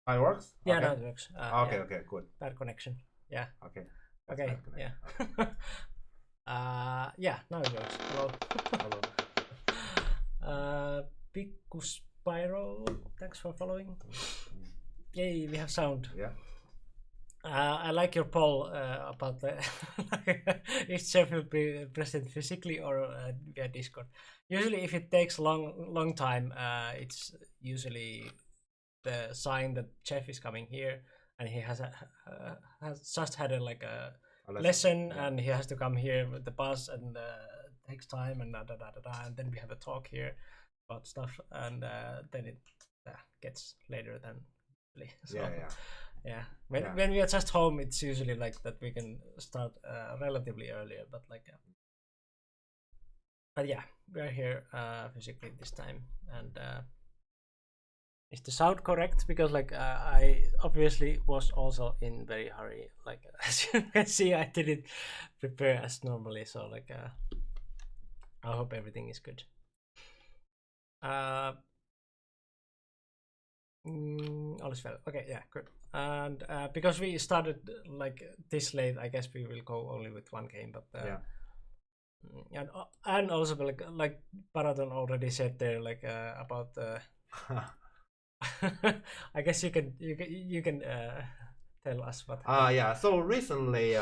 Oh, it works? Yeah, Okay. now it works. Okay, Yeah, okay, good. bad connection. Yeah. Okay. That's Okay. bad connection. Yeah. Okay. Yeah, now it works. Hello. Hello. Piku Spyro, thanks for following. Mm. Yay, we have sound. Yeah. I like your poll about the if Jeff will be present physically or via Discord. Usually, if it takes long time, it's usually the sign that Jeff is coming here, and he has just had a A lesson, Yeah. and he has to come here with the bus, and takes time, and and then we have a talk here about stuff, and then it gets later than usually. So, Yeah, yeah. yeah. Yeah. When we are just home, it's usually like that we can start relatively earlier, but but yeah, we are here physically this time, and is the sound correct? Because I obviously was also in very hurry. Like as you can see, I didn't prepare as normally, so I hope everything is good. All is well. Okay, yeah, good. And because we started like this late, I guess we will go only with one game. But Yeah. and also like Paraton already said there about I guess you can tell us what happened. Yeah. So recently,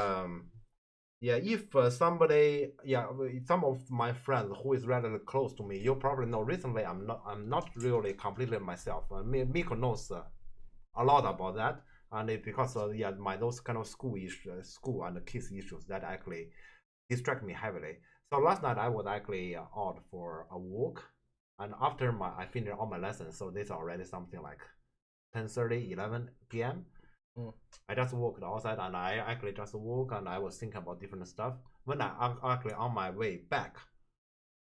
yeah, if somebody, yeah, some of my friends who is relatively close to me, you probably know. Recently, I'm not really completely myself. Miko knows a lot about that, and because yeah, my those kind of school and kids issues that actually distract me heavily. So last night I was actually out for a walk, and after I finished all my lessons, so this already something like 10:30, 11 p.m. Mm. I just walked outside and I actually just walk and I was thinking about different stuff. When I actually on my way back,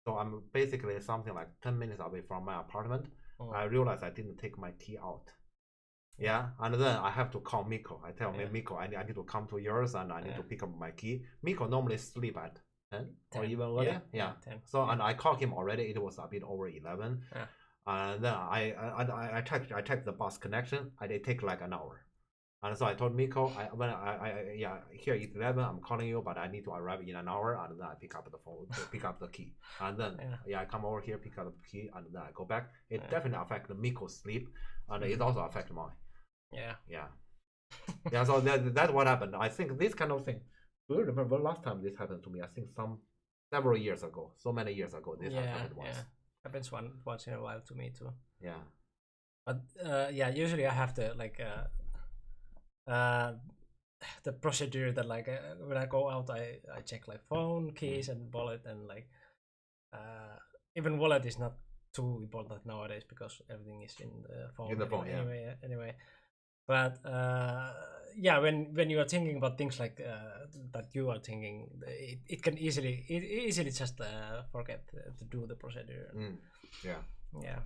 so I'm basically something like 10 minutes away from my apartment. I realized I didn't take my key out. Yeah, and then I have to call Miko. I tell me, Miko, I need to come to yours and I need to pick up my key. Miko normally sleep at 10 or 10, even earlier. yeah, 10. 10. So and I called him already. It was a bit over 11. Yeah. And then I checked the bus connection and it take like an hour. And so I told Miko, when yeah, here it's 11, I'm calling you, but I need to arrive in an hour, and then I pick up the phone, pick up the key, and then yeah, I come over here, pick up the key, and then I go back. It definitely affects Miko's sleep, and it also affects mine. Yeah. Yeah. Yeah. So that's what happened. I think this kind of thing. Do you remember last time this happened to me? I think several years ago, so many years ago, this happened once. Yeah. Happens once in a while to me too. Yeah. But yeah, usually I have to the procedure that when I go out, I check like phone, keys, and wallet, and even wallet is not too important nowadays because everything is in the phone. In the phone, anyway. But yeah, when you are thinking about things like that you are thinking, it can easily just forget to do the procedure. Yeah. Yeah.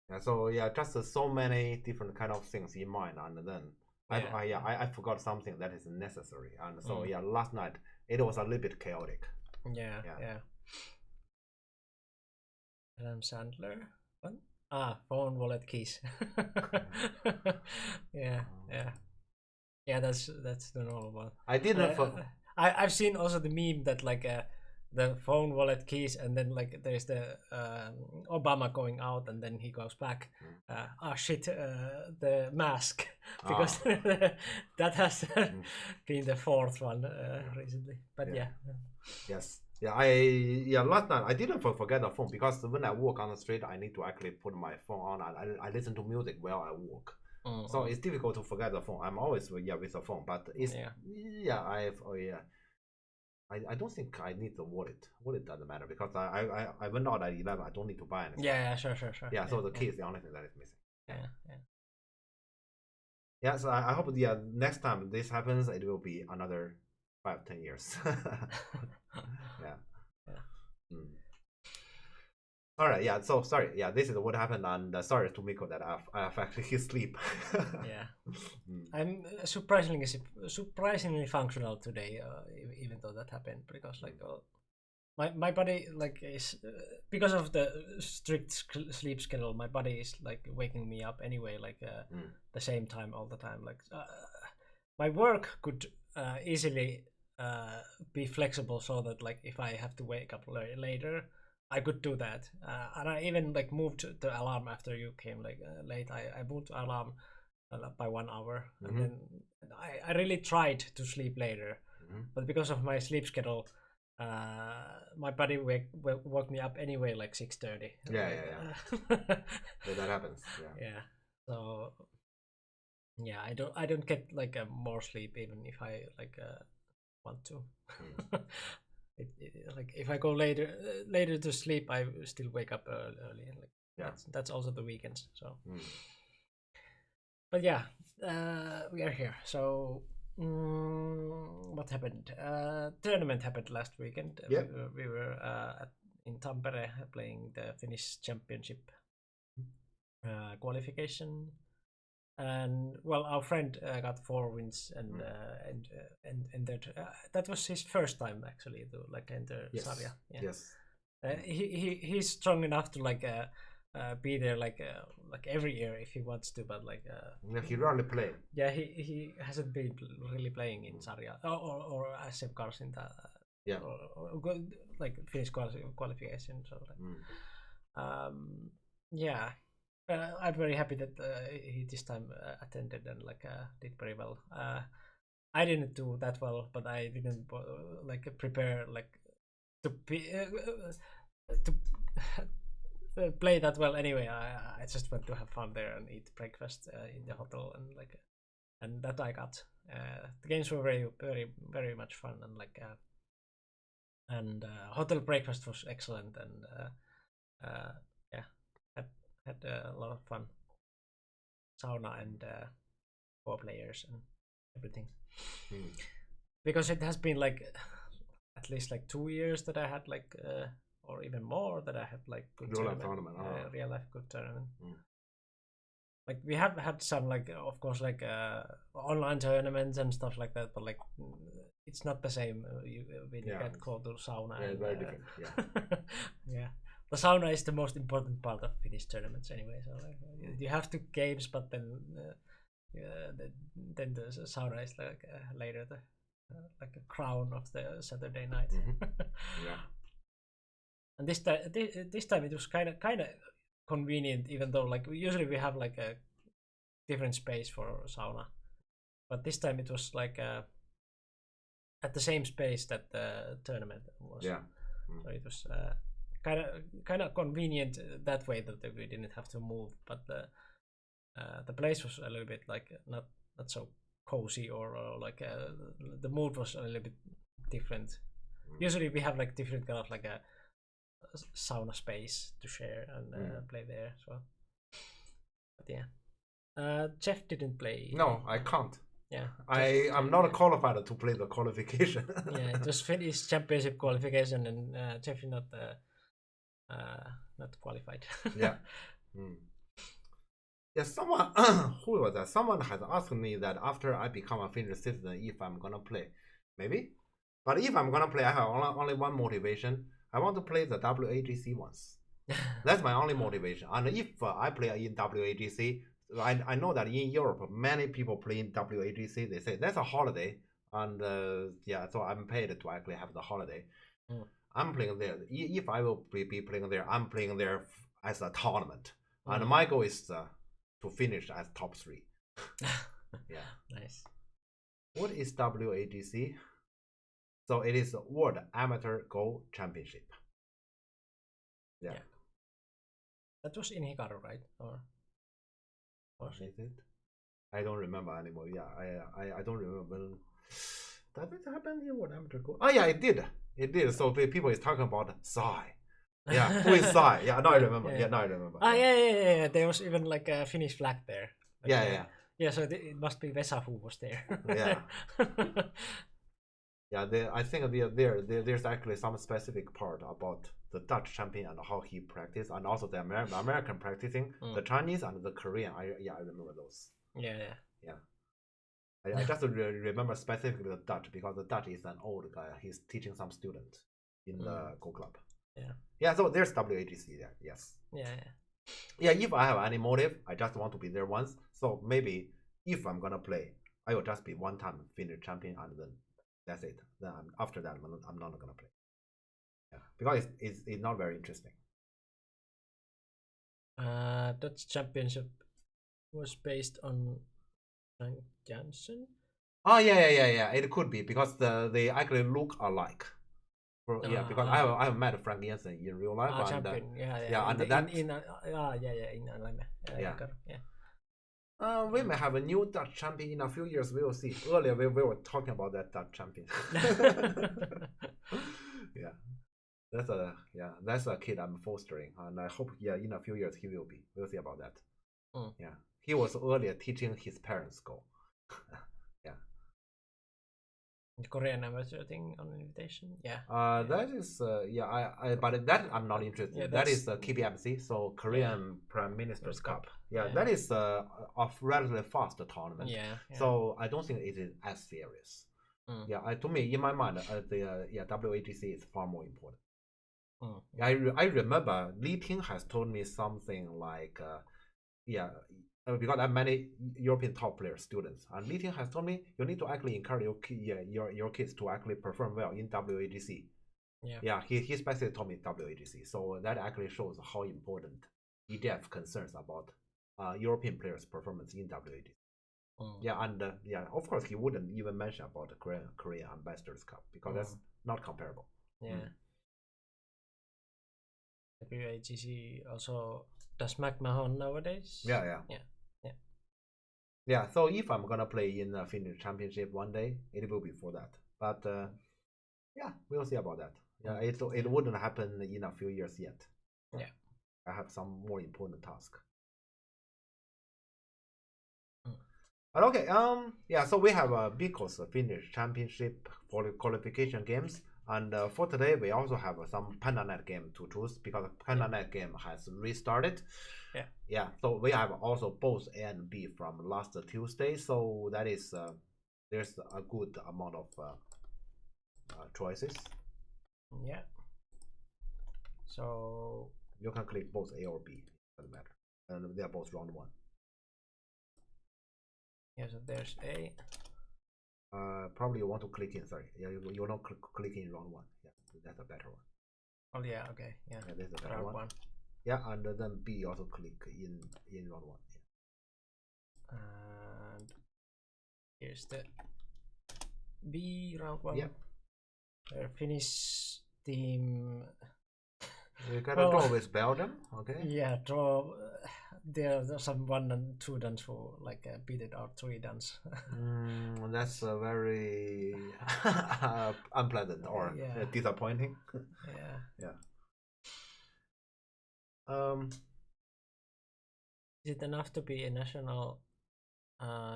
Yeah. So yeah, just so many different kind of things in mind, and then I forgot something that is necessary, and so yeah, last night it was a little bit chaotic. Yeah. Adam Sandler. What? Phone, wallet, keys. Yeah. That's the normal one. I didn't. I've seen also the meme that the phone, wallet, keys, and then there's the Obama going out, and then he goes back. Shit, the mask, because that has been the fourth one recently. But yeah. Yes. Yeah, last night I didn't forget the phone because when I walk on the street, I need to actually put my phone on and I listen to music while I walk. So it's difficult to forget the phone. I'm always with the phone, but it's I don't think I need the wallet. Wallet doesn't matter because I went out at 11. I don't need to buy anything. Yeah, sure. Yeah, so the key is the only thing that is missing. Yeah. Yeah, so I hope the next time this happens, it will be another 5-10 years. Yeah. All right. Yeah. So sorry. Yeah, this is what happened, and sorry to Miko that I affected his sleep. Yeah. I'm surprisingly functional today, even though that happened because my body like is because of the strict sleep schedule. My body is like waking me up anyway, like the same time all the time. Like my work could easily be flexible so that like if I have to wake up later, I could do that. And I even like moved the alarm after you came like late. I moved the alarm by 1 hour, and then I really tried to sleep later, but because of my sleep schedule, my body woke me up anyway like 6:30. Yeah. That happens. Yeah. So yeah, I don't get like more sleep even if I like want to. Like if I go later to sleep, I still wake up early. Like that's also the weekends. So, but yeah, we are here. So what happened? Tournament happened last weekend. We were in Tampere playing the Finnish Championship qualification, and well, our friend got 4 wins and entered. That was his first time actually to like enter Sarja. Yeah. Yes. He's strong enough to like be there like every year if he wants to, but like he rarely play. Yeah, he hasn't been really playing in Sarja or SM Karsinta. Or like Finnish qualification. So like, yeah. I'm very happy that he this time attended and like did very well. I didn't do that well, but I didn't like prepare like to be to play that well anyway. I just went to have fun there and eat breakfast in the hotel and like, and that I got. The games were very much fun and like hotel breakfast was excellent and yeah, had a lot of fun. Sauna and 4 players and everything. Because it has been like at least like 2 years that I had like or even more that I had like good real life good tournament. Like we have had some like of course like online tournaments and stuff like that, but like it's not the same when you get called to sauna. Yeah, very different. Yeah. The sauna is the most important part of Finnish tournaments anyway. So you have 2 games, but then the sauna is like later the like a crown of the Saturday night. Yeah. And this time it was kind of convenient, even though like usually we have like a different space for sauna, but this time it was like at the same space that the tournament was. Yeah. So it was kind of convenient that way that we didn't have to move, but the place was a little bit like not so cozy or like the mood was a little bit different. Usually we have like different kind of like a sauna space to share and play there. So, but yeah, Jeff didn't play. No, I can't. Yeah, I'm not qualified to play the qualification. Yeah, it was Finnish Championship qualification, and Jeff is not qualified. Yeah. Yeah, someone who was that? Someone has asked me that after I become a Finnish citizen, if I'm gonna play, maybe. But if I'm gonna play, I have only one motivation. I want to play the WAGC once. That's my only motivation. And if I play in WAGC, I know that in Europe, many people play in WAGC. They say that's a holiday, and yeah, so I'm paid to actually have the holiday. I'm playing there. If I will be playing there, I'm playing there as a tournament, and my goal is to finish as top 3. Yeah. Nice. What is WAGC? So it is the World Amateur Go Championship. Yeah. That was in Hikaru, right? Or was it? I don't remember anymore. Yeah, I don't remember. Did it happen in World Amateur Go? Oh yeah, it did. It did. So people is talking about Sai. Yeah, who is Sai? Yeah, now I remember. Yeah, now I remember. Ah, yeah. There was even like a Finnish flag there. Like, yeah. Yeah, so it must be Vesa who was there. Yeah. Yeah, I think there's actually some specific part about the Dutch champion and how he practiced, and also the American practicing, the Chinese and the Korean. I remember those. Yeah. I just remember specifically the Dutch because the Dutch is an old guy. He's teaching some students. in the Go Club. Yeah. Yeah, so there's WAGC there, yes. Yeah. If I have any motive, I just want to be there once. So maybe if I'm gonna play, I will just be one time Finnish champion and then that's it. Then after that, I'm not gonna play. Yeah, because it's not very interesting. Dutch championship was based on Frank Janssen. Oh yeah. It could be because they actually look alike. Because I have met Frank Jensen in real life. And, champion. We may have a new Dutch champion in a few years. We will see. Earlier we were talking about that Dutch champion. Yeah, that's a kid I'm fostering, and I hope in a few years he will be. We'll see about that. Yeah, he was earlier teaching his parents Go. Yeah. Korean amateur thing on invitation. Yeah. That is but that I'm not interested. Yeah, that is the KPMC, so Korean Prime Minister's Cup. That is a relatively fast tournament. Yeah. So I don't think it is as serious. To me, in my mind, the WAGC is far more important. I remember Li Ting has told me something like, because I have many European top player students, and Li Ting has told me you need to actually encourage your kids to actually perform well in WAGC. He specifically told me WAGC, so that actually shows how important EDF concerns about European players' performance in WAGC. Of course he wouldn't even mention about the Korean Ambassadors Cup because that's not comparable. WAGC also does McMahon nowadays. So if I'm gonna play in the Finnish Championship one day, it will be for that. But we'll see about that. It wouldn't happen in a few years yet. I have some more important task. But okay, so we have Bicos Finnish Championship qualification games, and for today we also have some PandaNet game to choose because PandaNet game has restarted. So we have also both A and B from last Tuesday, so that is there's a good amount of choices. So you can click both A or B, doesn't matter, and they are both round 1. So there's A. Probably you want to click in. Sorry, you don't click in round 1. That's a better one. Oh yeah, okay, that's a better round one. And then B also click in round 1. And here's the B round 1. Finnish team. We got a draw with Belgium. Okay. Draw. There are some 1 and 2 Danes who beat it out 3 Danes. That's very unpleasant or disappointing. Is it enough to be a national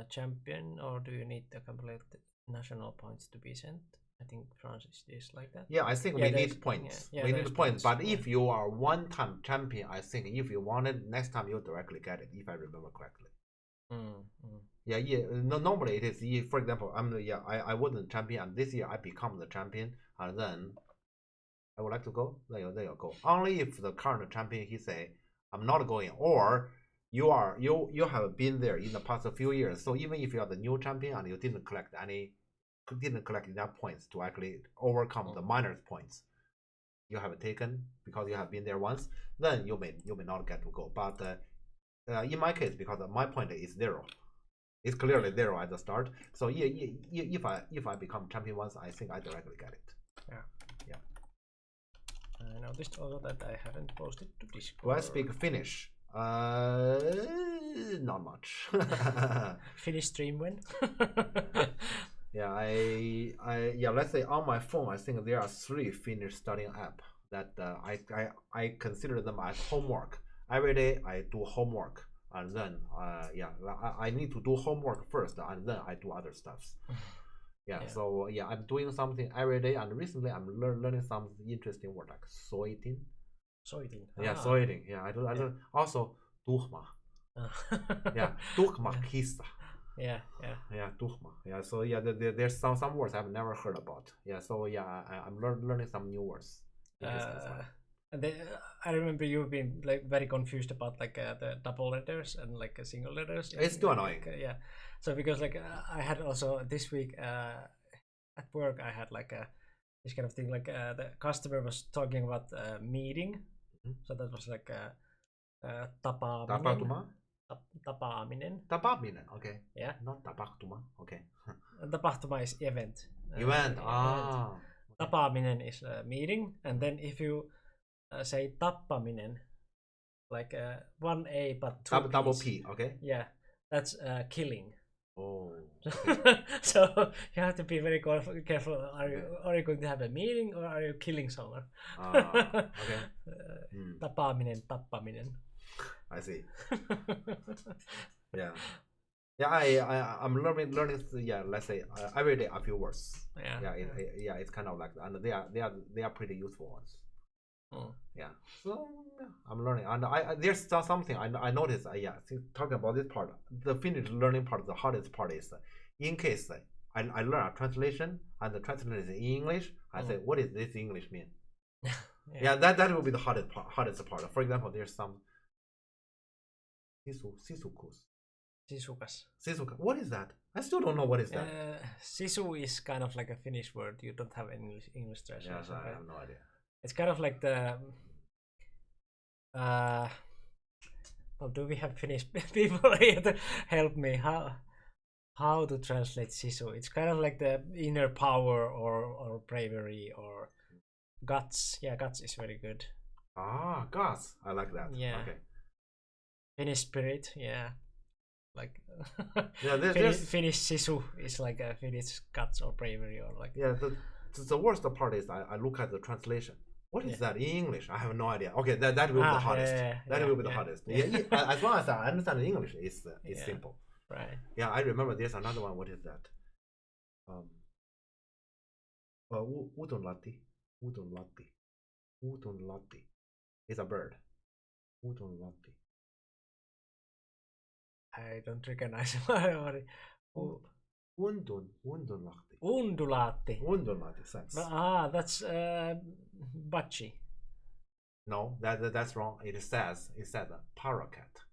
champion, or do you need the complete national points to be sent? I think France is like that. I think we need points. We need points. But if you are one-time champion, I think if you want it, next time you directly get it, if I remember correctly. Normally it is, for example, I wasn't champion, and this year I become the champion, and then I would like to go. There you go. Only if the current champion he say I'm not going, or you have been there in the past few years. So even if you are the new champion and you didn't collect enough points to actually overcome the minus points you have taken because you have been there once, then you may not get to go. But in my case, because my point is 0, it's clearly 0 at the start. So if I become champion once, I think I directly get it. I noticed also that I haven't posted to Discord. Do I speak Finnish? Not much. Finnish stream win. Let's say on my phone, I think there are 3 Finnish studying app that I consider them as homework. Every day I do homework, and then I need to do homework first, and then I do other stuffs. So I'm doing something every day, and recently I'm learning some interesting word like soitin. Soitin. Soitin. I do also tuhma. Tuhma kissa. Yeah, yeah. Yeah, tuhma. Yeah, so yeah, there's some words I've never heard about. Yeah, so yeah, I'm learning some new words in this case. And then, I remember you being like very confused about like the double letters and like single letters. It's too annoying. Yeah. So because like I had also this week at work I had like this kind of thing like the customer was talking about meeting. So that was like tapaaminen. Tapahtuma? Tapaaminen. Tapaaminen, okay. Yeah. Not tapahtuma, okay. Tapahtuma is event. Event, event. Tapaaminen is a meeting, and then if you say tappaminen, like one A but two double P's. P, okay. Yeah, that's killing. Oh. Okay. So you have to be very careful. Are you going to have a meeting or are you killing someone? Okay. Tapaaminen, tappaminen. I see. Yeah. Yeah, I'm learning. Yeah, let's say every day a few words. Yeah, it's kind of like that, and they are pretty useful ones. Yeah, so yeah, I'm learning, and there's something I noticed. Yeah, talking about this part, the Finnish learning part, the hardest part is in case I learn a translation and the translation is in English. I say, what does this English mean? Yeah, that will be the hardest part. For example, there's some sisukus. Sisuka. What is that? I still don't know what is that. Sisu is kind of like a Finnish word. You don't have English translation. Yes, I have no idea. It's kind of like the well, do we have Finnish people here to help me how to translate sisu? It's kind of like the inner power or bravery or guts. Yeah, guts is very good. Ah, guts. I like that. Yeah. Okay. Finnish spirit. Yeah. Like yeah, Finnish sisu is like a Finnish guts or bravery or like. Yeah, the worst part is I look at the translation. What is that in English? I have no idea. Okay, that will be the hardest. That will be the hardest. Yeah, as long as I understand English, it's simple. Right. Yeah, I remember there's another one. What is that? Udonlatti. Udonlatti is a bird. Udonlatti. I don't recognize what. Undulatti. Undulatti. Undulatti, thanks. That's Bachi. No, that's wrong. It says parakeet.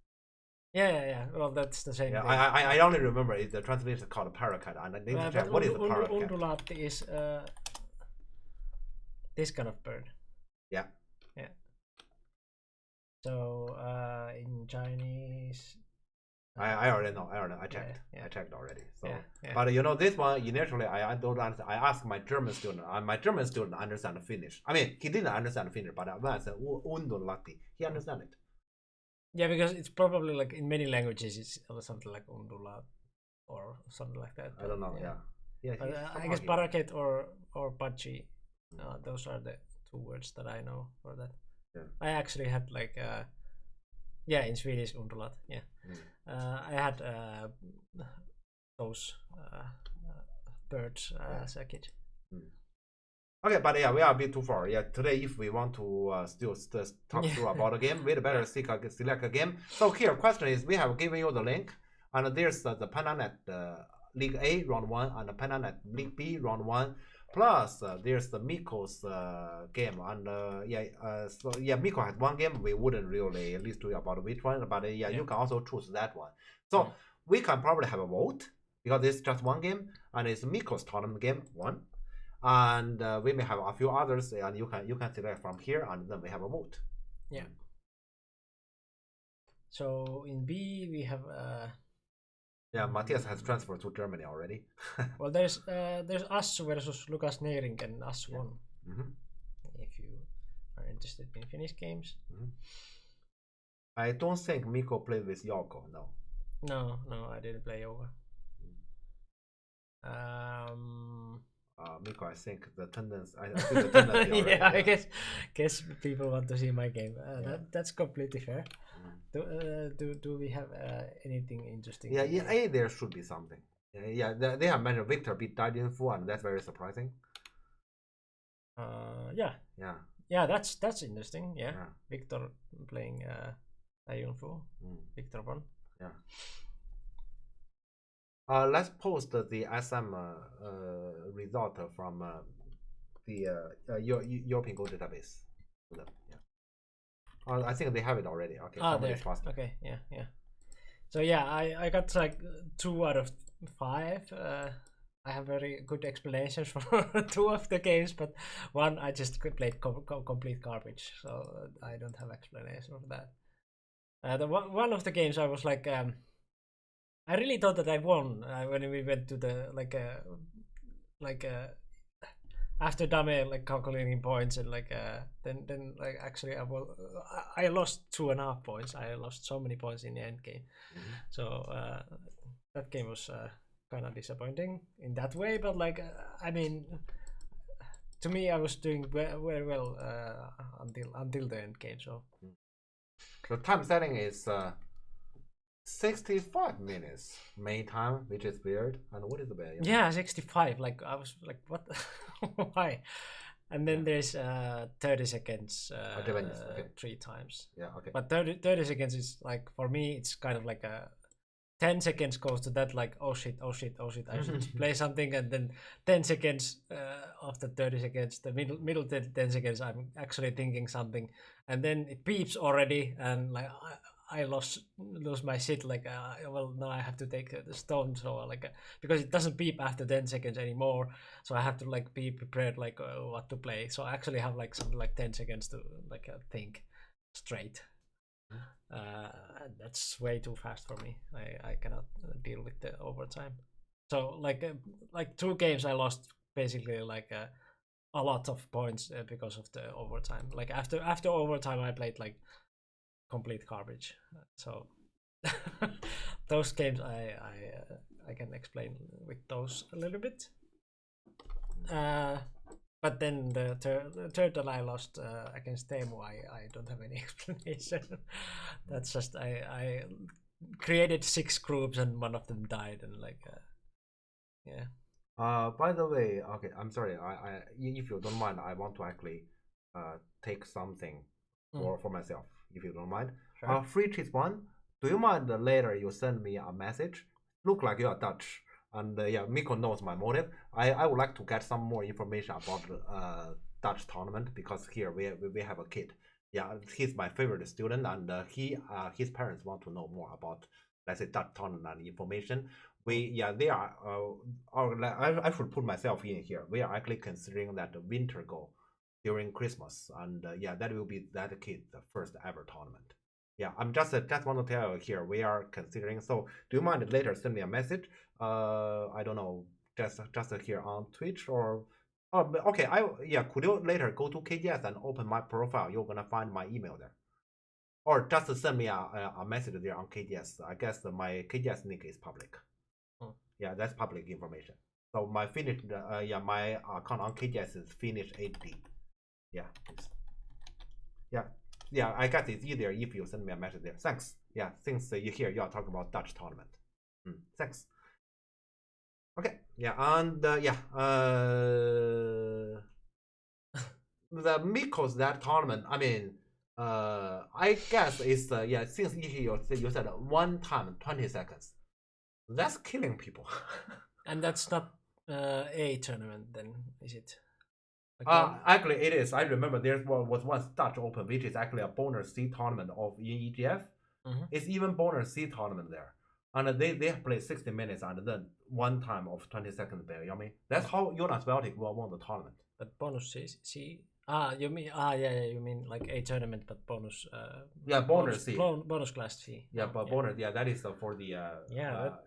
Yeah. Well, that's the same. Yeah, thing. I only remember the translation is called parakeet, and I need to check what is a parakeet. Undulatti is this kind of bird. Yeah. Yeah. So in Chinese. I already know. I checked. Yeah. I checked already. So, yeah. But this one initially I don't understand. I asked my German student, and my German student understand Finnish. I mean, he didn't understand Finnish, but when I said undulatti, he understand it. Yeah, because it's probably like in many languages it's something like undulat or something like that. I don't know. Yeah. But, I guess parakeet or Bachi, those are the two words that I know for that. Yeah. I actually had like in Swedish undulat. Yeah. I had those birds as a kid. Okay, but yeah, we are a bit too far. Yeah, today if we want to still talk through about a game, we'd better select a game. So here, question is, we have given you the link, and there's the PanaNet League A round 1 and the PanaNet League B round 1. Plus, there's the Miko's game, and Miko has one game. We wouldn't really list to you about which one, but you can also choose that one. So we can probably have a vote because it's just one game, and it's Miko's tournament game 1, and we may have a few others, and you can select from here, and then we have a vote. Yeah. So in B we have. Yeah, Matthias has transferred to Germany already. Well, there's Assu versus Lukas Nering and Assu won. If you are interested in Finnish games. I don't think Miko played with Yoko, no. No, I didn't play Yoko. Miko, I think the tendency. I see the tendency already, yeah, I guess people want to see my game. That's completely fair. Do we have anything interesting? Yeah, there should be something. Yeah, they have mentioned Victor beat Daidenfu, and that's very surprising. Yeah, that's interesting. Yeah. Victor playing Daidenfu. Victor won. Yeah. Let's post the SM result from the your European Go database. Yeah. I think they have it already. Okay, Ah, somebody's there. faster. Okay, yeah. So yeah, I got like 2 out of 5. I have very good explanations for 2 of the games, but one I just played complete garbage, so I don't have explanation for that. The one of the games I was like, I really thought that I won when we went to the like after Dame like calculating points and like then like actually I lost 2.5 points. I lost so many points in the end game. So that game was kind of disappointing in that way, but like I mean, to me I was doing very well until the end game. So The time setting is 65 minutes main time, which is weird. And what is the bad? yeah, 65. Like I was like, what? Why? And then Yeah. there's 30 seconds okay. 3 times. Yeah, okay. But 30 seconds is like, for me it's kind of like a 10 seconds goes to that, like, oh shit, I should play something, and then 10 seconds after 30 seconds, the middle 10 seconds, I'm actually thinking something, and then it beeps already, and like I lose my shit, like well, now I have to take the stone, so like because it doesn't beep after 10 seconds anymore, so I have to like be prepared, like what to play, so I actually have like something like 10 seconds to like think straight. That's way too fast for me. I cannot deal with the overtime. So like 2 games I lost basically like a lot of points because of the overtime. Like after overtime I played like complete garbage. So those games I can explain with those a little bit. But then the third that I lost against Teemu, I don't have any explanation. That's just I created 6 groups and one of them died, and like yeah. By the way, okay, I'm sorry. If you don't mind, I want to actually take something for myself, if you don't mind. Sure. Free cheese one. Do you mind later you send me a message? Look like you are Dutch, and yeah, Miko knows my motive. I would like to get some more information about Dutch tournament, because here we have a kid. Yeah, he's my favorite student, and his parents want to know more about, let's say, Dutch tournament and information. They are I should put myself in here. We are actually considering that the winter goal during Christmas, and yeah, that will be that kid's first ever tournament. Yeah, I'm just want to tell you here, we are considering. So do you mind later send me a message? I don't know, just here on Twitch, or oh, okay, could you later go to KGS and open my profile? You're gonna find my email there, or just send me a message there on KGS. I guess my KGS link is public. Yeah, that's public information. So my my account on KGS is finish 8D. Yeah, please. Yeah, I guess it's easier if you send me a message there. Thanks. Yeah, since you here you are talking about Dutch tournament. Thanks. Okay. Yeah, and the Mikos that tournament. I mean, I guess it's since you said 1 time 20 seconds. That's killing people. And that's not a tournament then, is it? Actually, it is. I remember there was one Dutch Open, which is actually a bonus C tournament of EGF. It's even bonus C tournament there, and they play 60 minutes and then 1 time of 20 seconds there. You know what I mean? That's how Jonas Beltic won the tournament. But bonus C. You mean you mean like a tournament, but bonus. Bonus C. Bonus class C. Yeah, but bonus. Yeah, that is for the.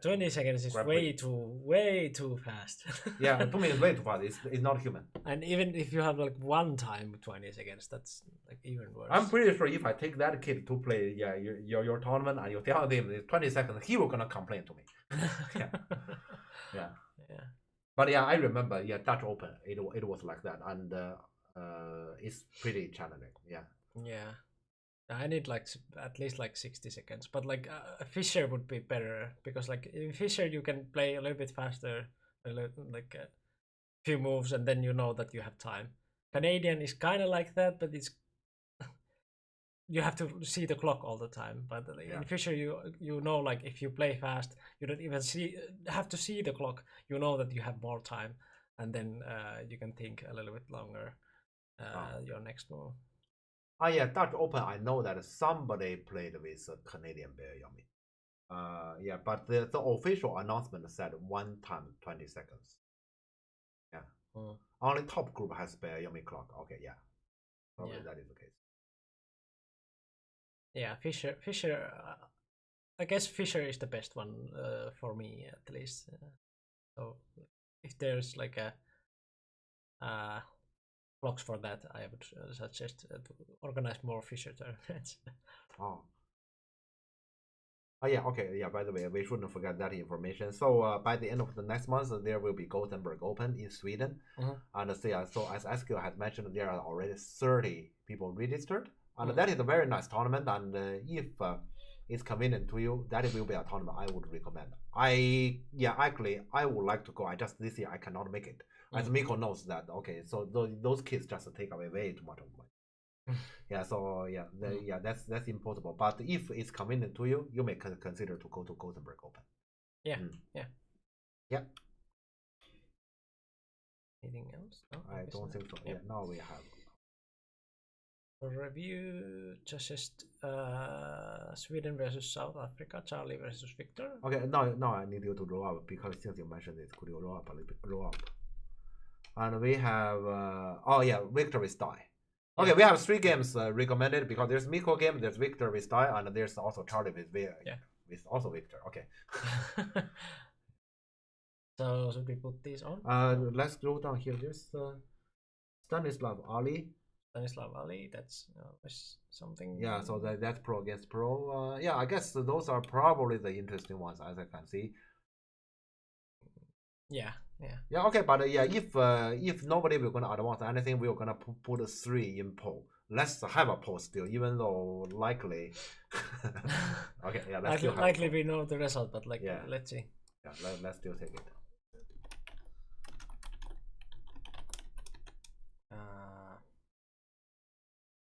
20 seconds is way too fast. Yeah, 2 minutes way too fast. It's not human. And even if you have like 1 time 20 seconds, that's like even worse. I'm pretty sure if I take that kid to play your tournament and you tell him it's 20 seconds, he will gonna complain to me. Yeah. But yeah, I remember. Yeah, Dutch Open. It was like that, and it's pretty challenging. Yeah. I need like at least like 60 seconds, but like Fischer would be better, because like in Fischer you can play a little bit faster, like a few moves, and then you know that you have time. Canadian is kind of like that, but it's you have to see the clock all the time. But Yeah. in Fisher, you know, like if you play fast, you don't even have to see the clock. You know that you have more time, and then you can think a little bit longer your next move. Oh yeah, Dutch Open. I know that somebody played with a Canadian Bear Yummy. Yeah, but the official announcement said 1 time 20 seconds. Yeah. Only top group has Bear Yummy clock. Okay, yeah. Probably that is the case. Yeah, Fisher. I guess Fisher is the best one for me at least. So if there's like a blocks for that, I would suggest to organize more Fisher tournaments. Oh. Oh yeah, okay, yeah. By the way, we shouldn't forget that information. So by the end of the next month, there will be Gothenburg Open in Sweden, and so yeah, so as Eskil had mentioned, there are already 30 people registered, and that is a very nice tournament. And if it's convenient to you, that will be a tournament I would recommend. Actually, I would like to go. I just this year I cannot make it. As Miko knows that. Okay, so those kids just take away way too much of money. Yeah, so yeah, that's impossible. But if it's convenient to you, you may consider to go to Gothenburg Open. Yeah, yeah. Anything else? No, I don't think so. Yeah, now we have for review just Sweden versus South Africa, Charlie versus Victor. Okay, now I need you to roll up because since you mentioned it, could you roll up a little bit? Roll up. And we have Victor with die. Okay, we have 3 games recommended because there's Miko game, there's Victor with die, and there's also Charlie with also Victor. Okay. So should we put these on? Let's go down here. There's Stanislav Ali. Stanislav Ali, that's something. Yeah, so that's pro against pro. Yeah, I guess those are probably the interesting ones as I can see. Yeah. Okay, but yeah, if nobody will gonna advance anything, we're gonna put 3 in poll. Let's have a poll still, even though likely. Okay, yeah, let's likely we know the result, but like let's see. Yeah, let's still take it.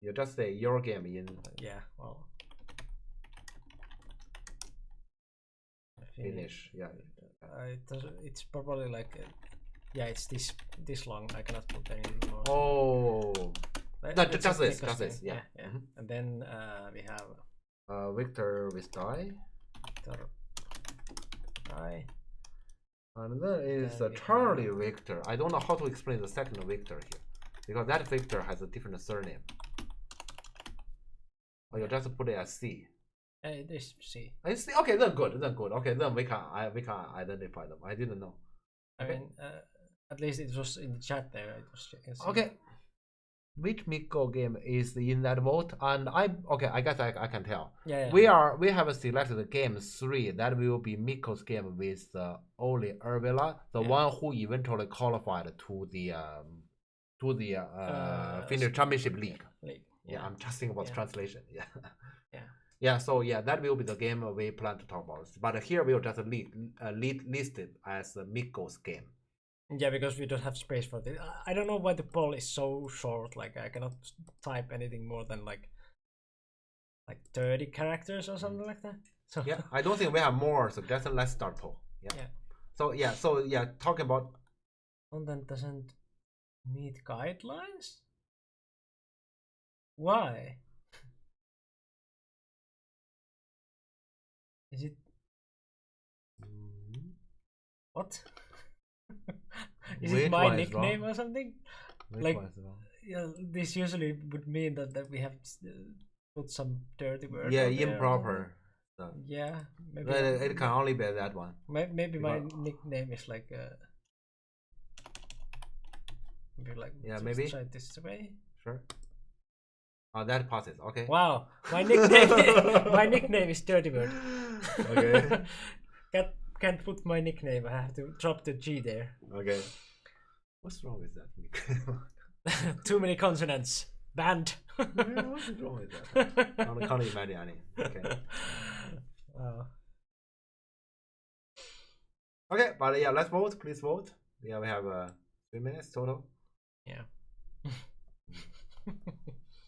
You just say your game in. Yeah, well. Finish. Yeah. It's probably like it's this long. I cannot put anything more. Oh, no, just this. Yeah. And then we have Victor with die. Victor die. And there is Charlie Victor. I don't know how to explain the second Victor here because that Victor has a different surname. Oh, you just put it as C. This C. I see. Okay, then good. Okay, then we can identify them. I didn't know. I mean, at least it was in the chat there. It was. Okay. Which Miko game is in that vote? And I guess I can tell. Yeah. We have selected game 3. That will be Miko's game with Olli Ervila, the one who eventually qualified to the Finnish Championship League. Yeah, I'm just thinking about translation. Yeah. Yeah, so that will be the game we plan to talk about. But here we'll just list it as Miko's game. Yeah, because we don't have space for this. I don't know why the poll is so short. Like I cannot type anything more than like 30 characters or something like that. So yeah, I don't think we have more suggestions. Let's start poll. Yeah. So talking about content doesn't meet guidelines. Why? Is it what? Is it my nickname or something? This usually would mean that we have put some dirty word. Yeah, improper. Yeah, maybe it can only be that one. Maybe my nickname is like maybe try it this way. Sure. Oh, that passes. Okay. Wow, my nickname is Dirty Bird. Okay. Can't put my nickname. I have to drop the G there. Okay. What's wrong with that nickname? Too many consonants. Banned. What's wrong with that? I can't imagine any. Okay. Okay, but yeah, let's vote. Please vote. Yeah, we have 3 minutes total. Yeah.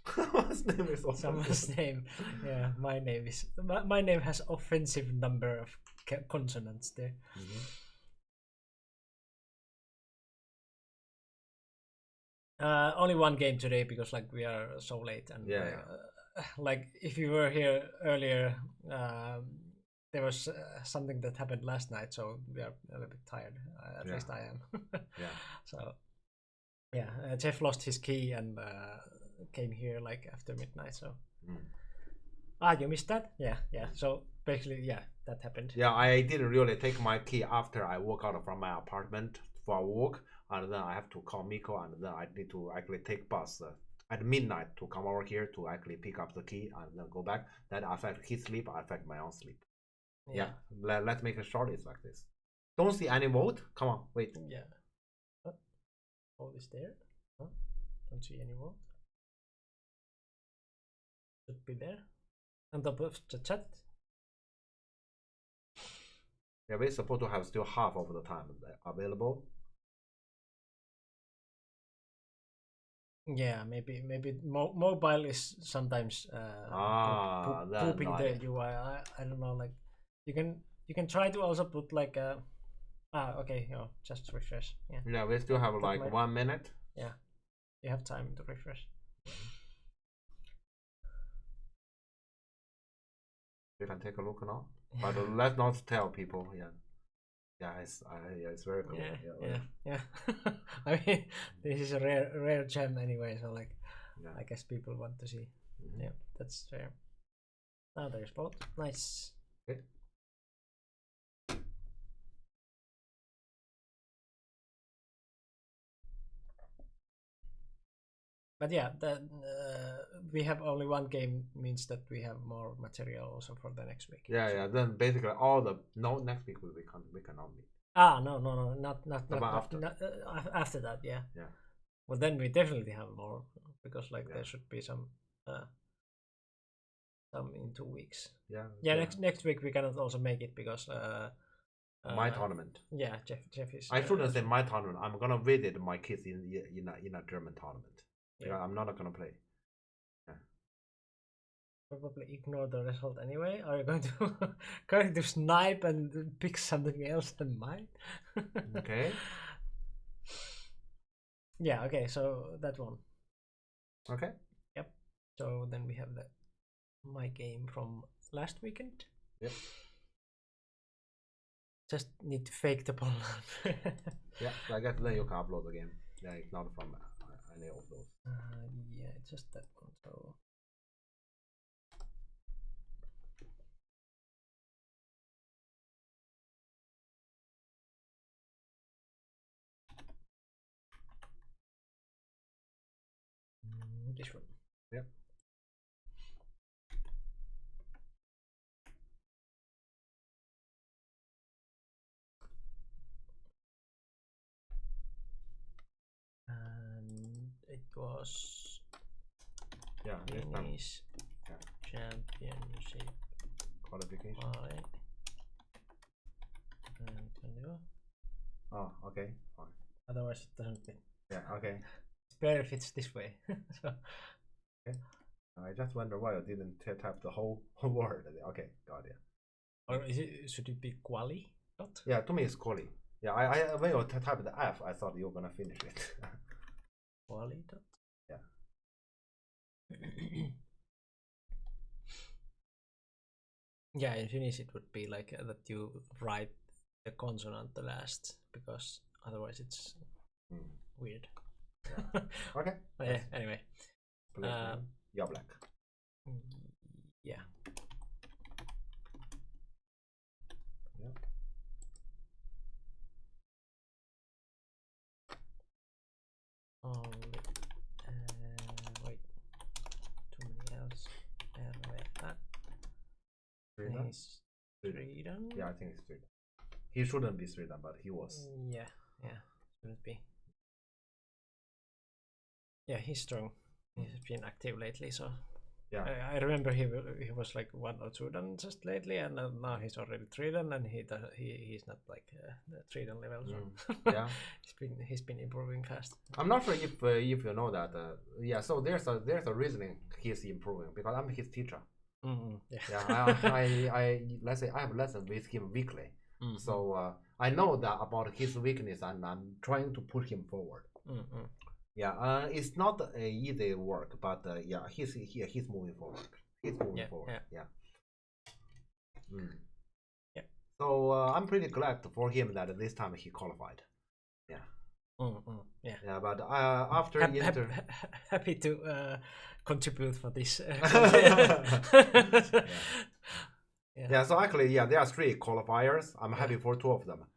Someone's name is offensive. Someone's name. Yeah, my name is. My name has offensive number of consonants there. Only one game today because like we are so late and like if you were here earlier, there was something that happened last night, so we are a little bit tired. At least I am. Yeah. So yeah, Jeff lost his key and came here like after midnight. So you missed that? Yeah. So basically, yeah, that happened. Yeah, I didn't really take my key after I walk out from my apartment for a walk, and then I have to call Miko, and then I need to actually take bus at midnight to come over here to actually pick up the key and then go back. That affect his sleep, affect my own sleep. Yeah. Let's make it short. It's like this. Don't see any vote. Come on, wait. Yeah. Vote is there. Don't see any vote. Should be there. On top of the chat. Yeah, we're supposed to have still half of the time available. Yeah, maybe mobile is sometimes pooping the UI. I don't know. Like you can try to also put like okay, just refresh. Yeah, we still have like 1 minute. Yeah, you have time to refresh. We can take a look now, but let's not tell people. Yeah, it's very cool. Yeah. I mean, this is a rare gem anyway, so like, I guess people want to see. Yeah, that's fair. Now there's both. Nice. Okay. But yeah, we have only one game means that we have more material also for the next week. Yeah. Then basically next week we cannot meet. No, not after that. Yeah. Well, then we definitely have more because like there should be some in 2 weeks. Yeah. Next week we cannot also make it because my tournament. Yeah, Jeff is. I shouldn't say my tournament. I'm gonna visit my kids in a German tournament. Yeah, I'm not gonna play. Yeah. Probably ignore the result anyway. Are you going to snipe and pick something else than mine? Okay. Yeah. Okay. So that one. Okay. Yep. So then we have my game from last weekend. Yep. Just need to fake the ball. Yeah. I guess then you can upload the game. Yeah, it's not from any of those. Yeah, it's just that one. So. This one. Yep. And it was Finnish Championship qualification. Oh, okay, fine. Otherwise it doesn't fit. Yeah, okay. It better fits this way. So. Okay. I just wonder why I didn't type the whole word. Okay, got it. Or should it be quali? Dot? Yeah, to me it's quali. Yeah, I when you type the F, I thought you were gonna finish it. Quali dot? Yeah. Yeah, in Finnish it would be like that you write the consonant the last because otherwise it's weird. Yeah. Okay. Yeah, anyway. You're black. Yeah. Yeah. Wait. Too many else. He's Sweden. Yeah, I think it's Sweden. He shouldn't be Sweden, but he was. Yeah, shouldn't be. Yeah, he's strong. He's been active lately, so yeah. I remember he was like 1 or 2 dan just lately, and now he's already 3 dan, and he's not like the 3 dan level. So Yeah, he's he's been improving fast. I'm not sure if you know that. Yeah, so there's a reasoning he's improving because I'm his teacher. Yeah. Yeah, I let's say I have lessons with him weekly. So I know that about his weakness and I'm trying to push him forward. Yeah, it's not easy work, but yeah, he's moving forward. He's moving forward. Yeah. Yeah. So I'm pretty glad for him that this time he qualified. Yeah. Yeah. Yeah, but after happy to contribute for this. Yeah. So actually, yeah, there are 3 qualifiers. I'm happy for 2 of them.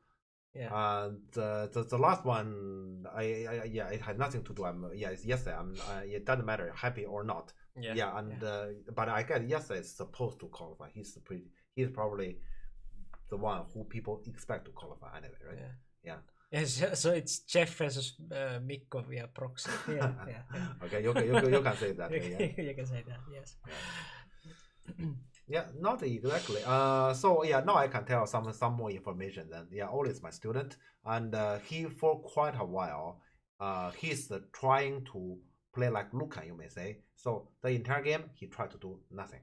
Yeah. And the last one, it had nothing to do. It's yesterday. It doesn't matter happy or not. Yeah. And but I guess yesterday is supposed to qualify. He's probably the one who people expect to qualify anyway, right? Yeah. Yes, so it's Jeff versus Mikko via proxy. Yeah. Okay, you can say that. You can say that. Yes. Yeah, not exactly. So yeah, now I can tell some more information. Then yeah, Oli is my student, and he for quite a while, he's trying to play like Lucan, you may say. So the entire game he tried to do nothing.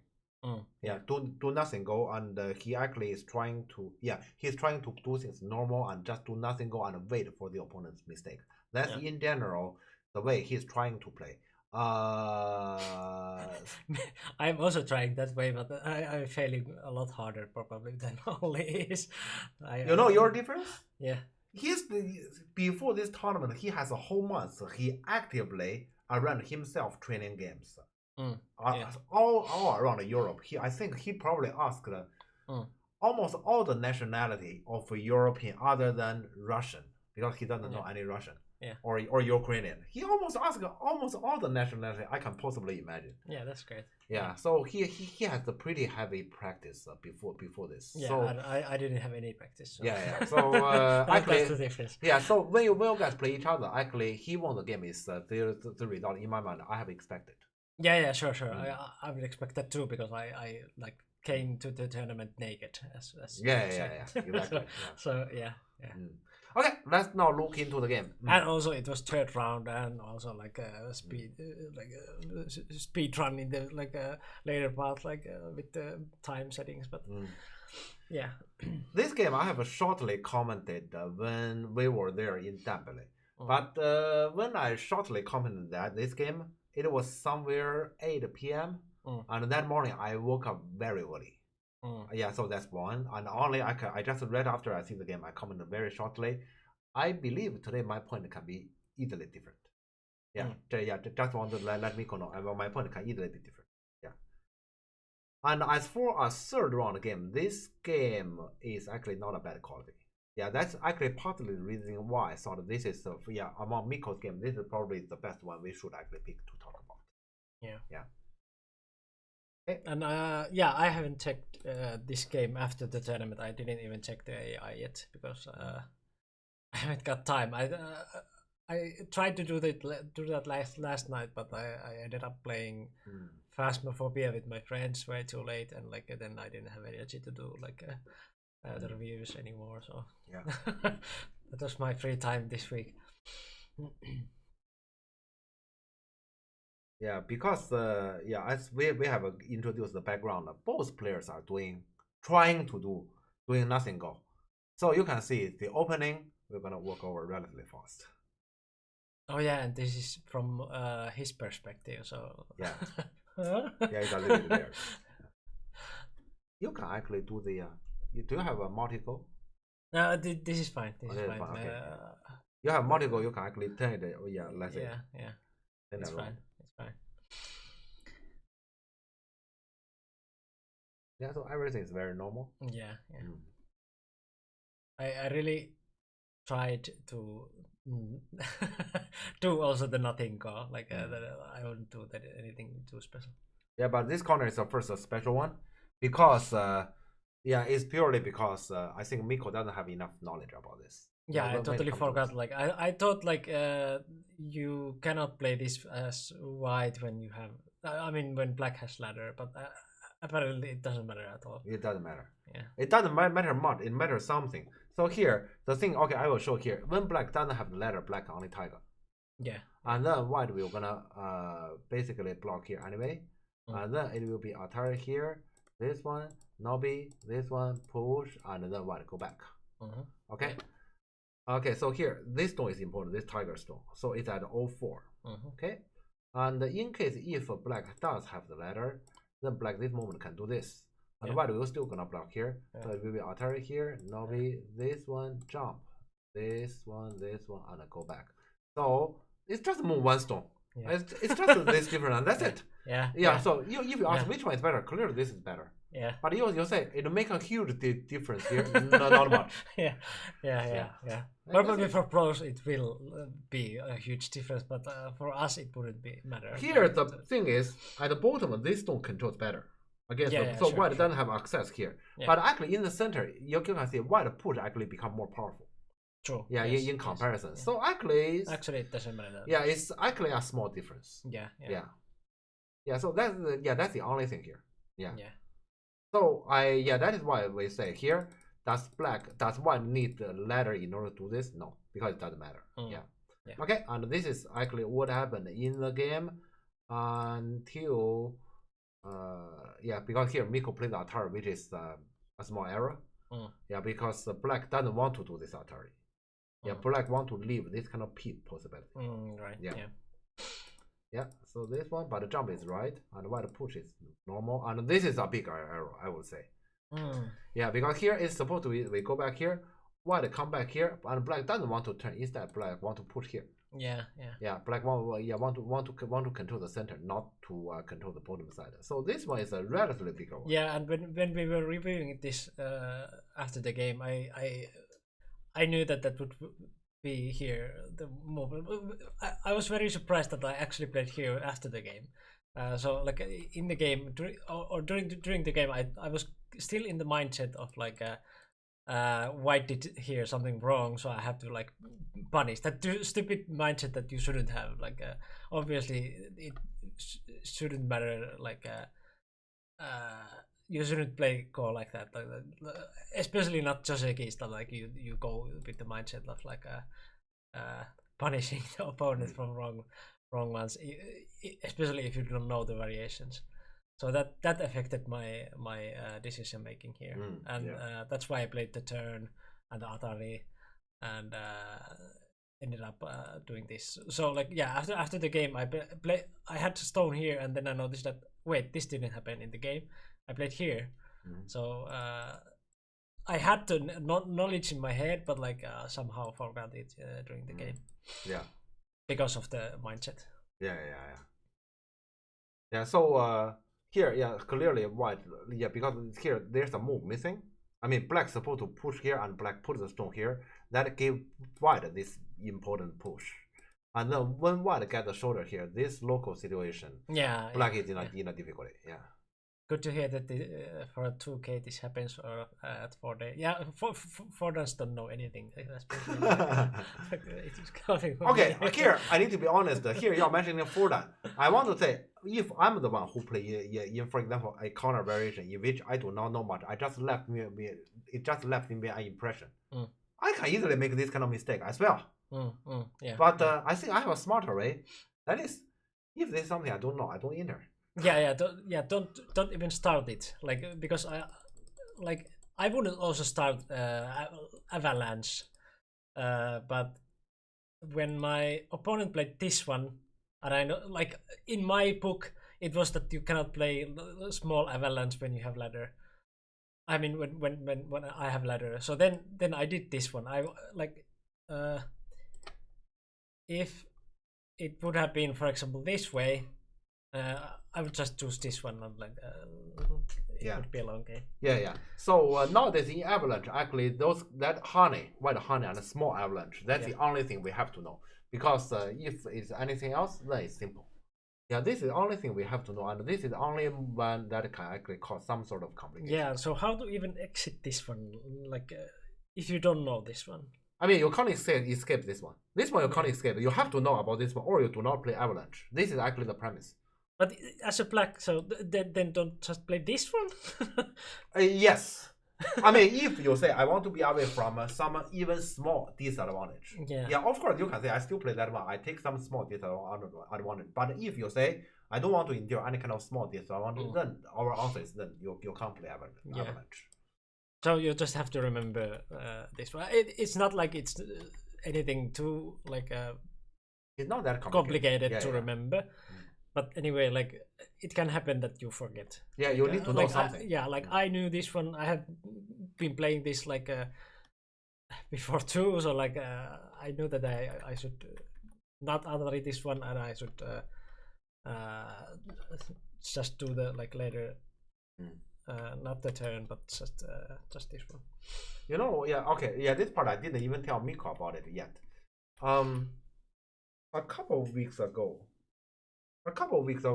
Do nothing go, and he actually is trying to he's trying to do things normal and just do nothing go and wait for the opponent's mistake. That's in general the way he's trying to play. I'm also trying that way, but I'm failing a lot harder probably than Oli is. You know your difference? Yeah. Before this tournament, he has a whole month. He actively around himself training games. All around Europe. I think he probably asked almost all the nationality of European other than Russian, because he doesn't know any Russian. Or Ukrainian. He almost asked almost all the nationality I can possibly imagine. Yeah, that's great. Yeah, so he has a pretty heavy practice before this. Yeah, so, I didn't have any practice. So. Yeah. So actually, that's the difference. Yeah, so when you guys play each other, actually he won the game is the result in my mind I have expected. Yeah, sure. I would expect that too because I like came to the tournament naked as exactly. So yeah. Okay, let's now look into the game. And also it was 3rd round and also like a speed run in the later part with the time settings, but yeah. This game I have shortly commented when we were there in Tampere. But when I shortly commented that this game, it was somewhere 8 p.m. And that morning I woke up very early. Yeah, so that's one. And only I just read after I see the game, I commented very shortly. I believe today my point can be easily different. Just want to let Mikko know. My point can easily be different. Yeah. And as for a 3rd round game, this game is actually not a bad quality. Yeah, that's actually partly the reason why I thought this is among Mikko's game, this is probably the best one we should actually pick to talk about. Yeah. Okay. And I haven't checked this game after the tournament. I didn't even check the AI yet because I haven't got time. I tried to do that last night, but I ended up playing Phasmophobia with my friends way too late, and then I didn't have energy to do the reviews anymore. So that was my free time this week. Yeah, because as we have introduced the background, both players are trying to doing nothing go. So you can see the opening. We're gonna walk over relatively fast. Oh yeah, and this is from his perspective. So yeah, it's a little bit there. You can actually do the. Do you have a multi-go? No, this is fine. This is fine. Okay. You have multi-go. You can actually turn it. Let's say. Yeah. It's fine. It's fine. Yeah, so everything is very normal. Yeah. I really tried to do also the nothing go. I wouldn't do anything too special. Yeah, but this corner is the first special one because it's purely because I think Mikko doesn't have enough knowledge about this. Yeah, I totally forgot. I thought you cannot play this as white when you have. I mean, when black has ladder, but apparently it doesn't matter at all. It doesn't matter. Yeah. It doesn't matter much. It matters something. So here, the thing, okay, I will show here. When black doesn't have the letter, black only tiger. Yeah. And then white will gonna basically block here anyway. And then it will be Atari here. This one, Nobi, this one, push, and then white go back. Okay? Okay, so here, this stone is important, this tiger stone. So it's at 04. Okay? And in case if black does have the letter, then black this moment can do this. And white will still gonna block here. So it will be Atari here, Nobi, this one, jump. This one, and go back. So it's just move one stone. It's just this different, and that's it. Yeah. So if you ask which one is better, clearly this is better. Yeah. But you say it make a huge difference here. Not much. Yeah. Probably for pros it will be a huge difference, but for us it wouldn't be matter. Here the thing is at the bottom this stone controls better. Again, so white doesn't have access here. But actually in the center you can see white push actually become more powerful. True. Yeah, in comparison. Yes. So actually it doesn't matter. Yeah, it's actually a small difference. Yeah. So that's the only thing here. Yeah. So that is why we say here does white need the ladder in order to do this? No, because it doesn't matter. Okay, and this is actually what happened in the game until because here Miko played Atari, which is a small error. Because black doesn't want to do this Atari. Black want to leave this kind of pit possibility. Right. Yeah, so this one, but the jump is right, and white push is normal, and this is a big error, I would say. Yeah, because here it's supposed to be, we go back here, white come back here, and black doesn't want to turn. Instead, black want to push here. Yeah. Black want to control the center, not to control the bottom side. So this one is a relatively bigger one. Yeah, and when we were reviewing this after the game, I knew that would be here the moment. I was very surprised that I actually played here after the game. So like in the game during the game, I was still in the mindset of like white did here something wrong, so I have to like punish that stupid mindset that you shouldn't have. Like obviously it shouldn't matter. Like you shouldn't play Go like that, especially not Joseki style. Like you go with the mindset of like punishing the opponent from wrong ones, especially if you don't know the variations. So that affected my decision making here, that's why I played the turn and the Atari, and ended up doing this. So like after the game, I had stone here, and then I noticed that wait, this didn't happen in the game. I played here, so I had the knowledge in my head, but like somehow forgot it during the game. Yeah, because of the mindset. Yeah. So here, clearly white. Yeah, because here there's a move missing. I mean, black supposed to push here, and black put the stone here. That gave white this important push. And then when white get the shoulder here, this local situation, black is in a difficulty. Yeah. Good to hear that for a 2K this happens, or at 4 days. Yeah, foreigners don't know anything. Okay, here I need to be honest. Here you're mentioning Fordan. I want to say, if I'm the one who play in for example, a corner variation in which I do not know much, it just left me an impression. I can easily make this kind of mistake as well. But I think I have a smarter way. That is, if there's something I don't know, I don't enter. Don't even start it, like, because I wouldn't also start Avalanche, but when my opponent played this one, and I know, like, in my book it was that you cannot play small Avalanche when you have ladder. I mean when I have ladder. So then I did this one. I like if it would have been, for example, this way, I would just choose this one, and like it would be a long game. Yeah. So nowadays in Avalanche, actually that white honey and a small Avalanche, that's the only thing we have to know. Because if it's anything else, then it's simple. Yeah, this is the only thing we have to know, and this is the only one that can actually cause some sort of complication. Yeah, so how to even exit this one? Like, if you don't know this one. I mean, you can't escape this one. This one you can't escape. You have to know about this one, or you do not play Avalanche. This is actually the premise. But as a black, so then don't just play this one. Yes. I mean, if you say I want to be away from some even small disadvantage, Yeah. of course you can say I still play that one. I take some small disadvantage. But if you say I don't want to endure any kind of small disadvantage, then our answer is then you can't play Avalanche. So you just have to remember this one. It's not like it's anything too like it's not that complicated to remember. But anyway, like it can happen that you forget. Yeah, you need to know something. Like I knew this one. I have been playing this like before too, so like I knew that I should not read this one, and I should just do the like later, not the turn, but just this one. You know, this part I didn't even tell Miko about it yet. A couple of weeks ago,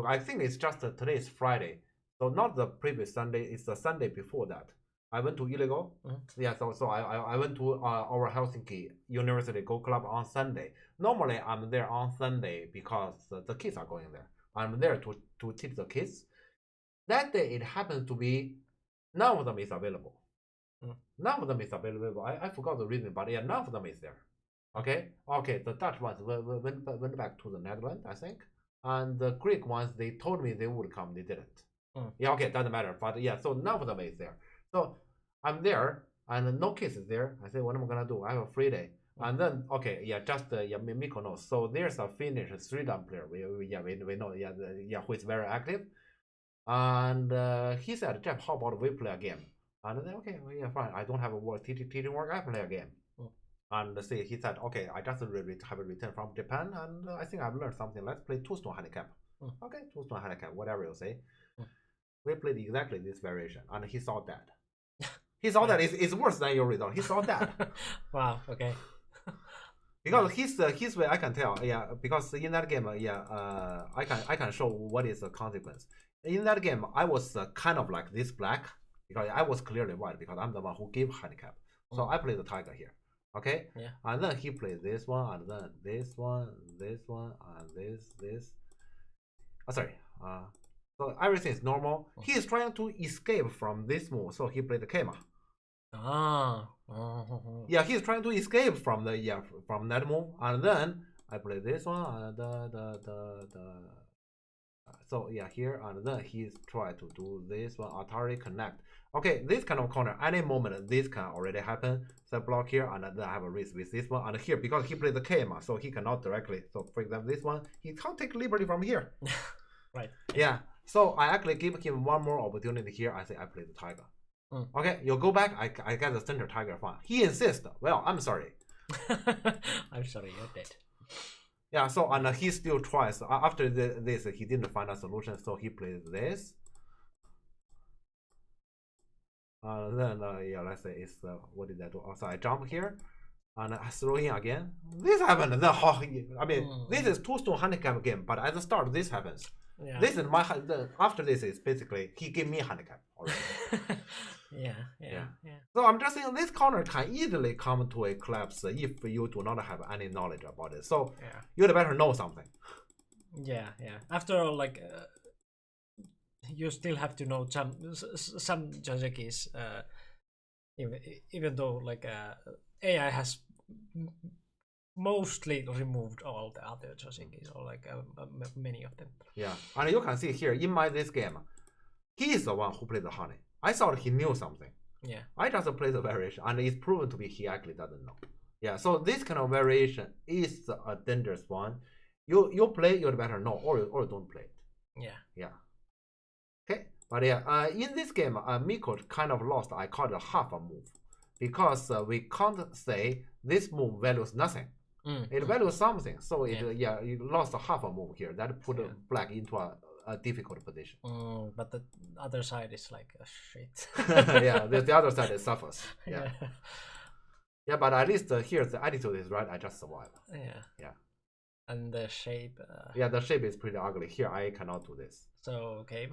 I think it's just today is Friday, so not the previous Sunday, it's the Sunday before that. I went to Illegal. Yeah, so I went to our Helsinki University Go Club on Sunday. Normally I'm there on Sunday because the kids are going there. I'm there to teach the kids. That day it happens to be none of them is available. None of them is available. I forgot the reason, but yeah, none of them is there. Okay, the Dutch ones went back to the Netherlands, I think. And the Greek ones, they told me they would come, they didn't. Yeah, okay, doesn't matter. But yeah, so none of them is there. So I'm there, and no kids is there. I say, what am I gonna do? I have a free day. And then, okay, yeah, just Miko knows. So there's a Finnish 3-down player. We know, who is very active. And he said, Jeff, how about we play a game? And then, okay, well, yeah, fine. I don't have a work teaching work. I play a game. And see, he said, okay, I just have a return from Japan, and I think I've learned something. Let's play 2-stone handicap. Okay, 2-stone handicap, whatever you say. We played exactly this variation, and he saw that. He saw that it's worse than your result. He saw that. Wow. Okay. Because his way, I can tell. Yeah, because in that game, I can show what is the consequence. In that game, I was kind of like this black because I was clearly white because I'm the one who gave handicap. So I play the tiger here. Okay, yeah, and then he plays this one, and then this one, and this. Oh, sorry. So everything is normal. He is trying to escape from this move, so he played the Kema. Yeah, he's trying to escape from from that move, and then I play this one, and so yeah, here, and then he's trying to do this one, Atari Connect. Okay, this kind of corner, any moment this can already happen. So block here, and then I have a risk with this one, and here because he plays the Kema, so he cannot directly. So for example, this one, he can't take liberty from here. Right. Yeah. So I actually give him one more opportunity here. I say I play the tiger. Okay, you go back. I get the center tiger fine. He insists. Well, I'm sorry. I'm sorry, you're dead. Yeah. So and he still tries. After this, he didn't find a solution, so he plays this. Then yeah, let's say it's what did I do? Also, I jump here, and I throw in again. This happened. Then I mean, this is 2-stone handicap game, but at the start this happens. Yeah. This is my after this is basically he gave me handicap already. yeah. So I'm just saying this corner can easily come to a collapse if you do not have any knowledge about it. So you'd better know something. Yeah. After all, like you still have to know some Joseki even though like AI has mostly removed all the other Josekis, or like many of them. Yeah, and you can see here in this game, he is the one who played the honey. I thought he knew something. Yeah, I just played the variation, and it's proven to be he actually doesn't know. Yeah, so this kind of variation is a dangerous one. You play, you'd better know, or don't play it. Yeah. Okay, but yeah, in this game, Miko kind of lost. I call it half a move because we can't say this move values nothing. It values something, so it lost half a move here. That put black into a difficult position. But the other side is like shit. Yeah, the other side is suffers. Yeah, but at least here the attitude is right. I just survive. Yeah. And the shape. Yeah, the shape is pretty ugly. Here I cannot do this. So okay,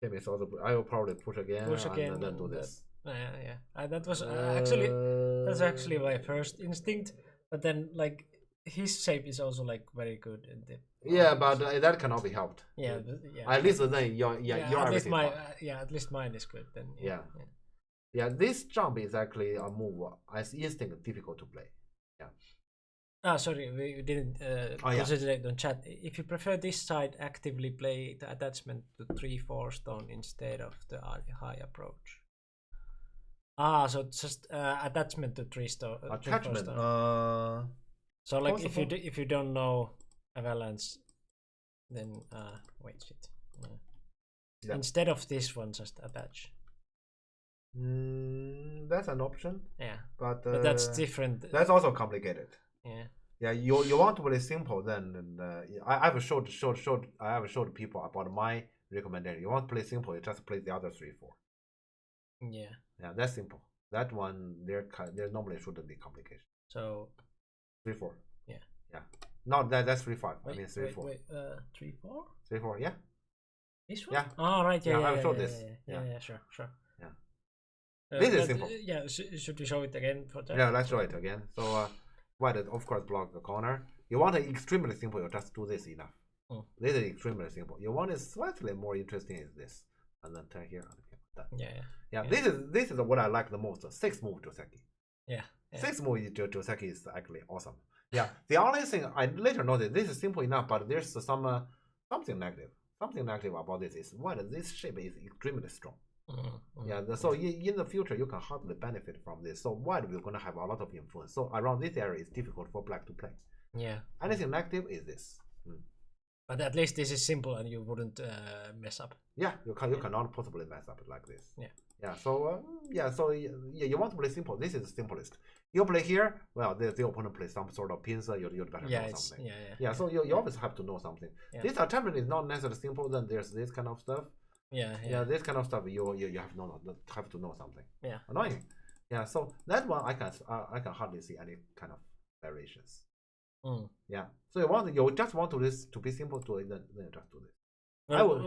shape is also. I will probably push again and then do this. That was actually my first instinct. But then, like, his shape is also like very good in the. Yeah, but that cannot be helped. Yeah, At least then your at least everything. at least mine is good then. Yeah, this jump is actually a move as instinct difficult to play. Ah, sorry, we didn't consider it on chat. If you prefer this side, actively play the attachment to 3/4 stone instead of the high approach. Ah, so just attachment to 3 stone. Attachment. So like if you don't know Avalanche, then wait shit. Instead of this one, just attach. That's an option. Yeah, but that's different. That's also complicated. Yeah, you want to play simple, then I have showed people about my recommendation. You want to play simple, you just play the other 3/4. Yeah, that's simple. That one there normally shouldn't be complication. So 3/4. Yeah. No, that's 3/5. I mean 3/4. Wait, 3/4. 3/4. Yeah. This one. Yeah. Oh right. Yeah. I've showed this. Yeah. Sure. Yeah. This is simple. Yeah. Should we show it again for that? Yeah, let's show it again. So white of course block the corner. You want it extremely simple, you just do this enough. This is extremely simple. You want it slightly more interesting is this. And then turn here. Okay, yeah. This is what I like the most. 6 move Joseki. Yeah. 6 move Joseki is actually awesome. Yeah. The only thing I later noticed, this is simple enough, but there's something negative. Something negative about this is this shape is extremely strong. Yeah, so in the future you can hardly benefit from this. So white we're gonna have a lot of influence. So around this area is difficult for black to play. Yeah. Anything negative is this. But at least this is simple and you wouldn't mess up. Yeah, you cannot possibly mess up like this. Yeah. So you want to play simple. This is the simplest. You play here, well, the opponent plays some sort of pincer. You better know something. Yeah. So you always have to know something. This attempt is not necessarily simple. Then there's this kind of stuff. Yeah. This kind of stuff you have to know something. Yeah. Annoying. Yeah. So that one I can hardly see any kind of variations. Yeah. So you just want to be simple to it, then you just do this. Well,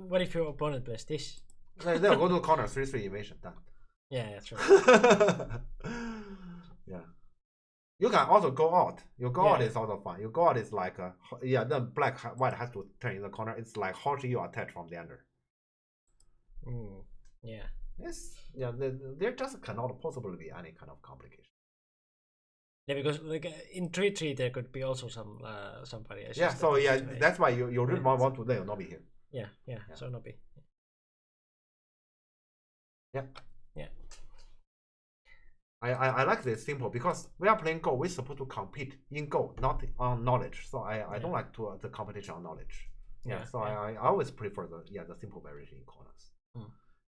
what if your opponent plays this? They'll go to the corner 3/3 invasion. Done. Yeah, true. Yeah. You can also go out. You go out is also fun. You go out is like then white has to turn in the corner. It's like how do you attach from the under? Yeah. Yes. Yeah. There just cannot possibly be any kind of complication. Yeah, because like in 3/3 there could be also some variations. Yeah. So that's why you really want to then not be here. Yeah. So not be. Yeah. I like this simple because we are playing Go. We're supposed to compete in Go, not on knowledge. So I don't like the competition on knowledge. So I always prefer the simple variation in corners.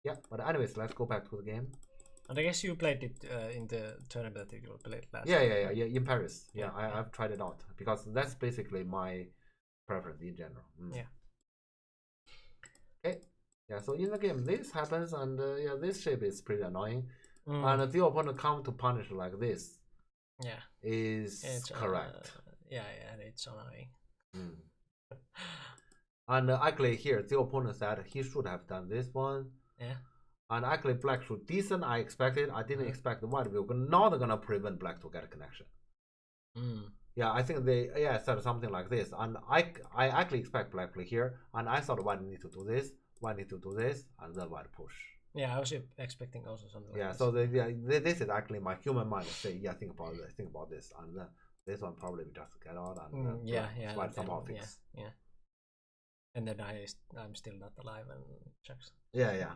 Yeah, but anyways, let's go back to the game. And I guess you played it in the tournament that you played last. Yeah, in Paris. I've tried it out because that's basically my preference in general. Yeah. Okay. Yeah, so in the game this happens and this shape is pretty annoying. And the opponent come to punish like this. Yeah. Is correct. And it's annoying. And actually here the opponent said he should have done this one. Yeah. And actually black should decent. I expected. I didn't expect the white will not gonna prevent black to get a connection. Yeah, I think they said something like this. And I actually expect black play here. And I thought white need to do this. White need to do this, and then white push. Yeah, I was expecting also something like this. So this is actually my human mind say, think about this, and then this one probably just get out and white somehow fix. Yeah. And then I'm still not alive and chucks. Yeah.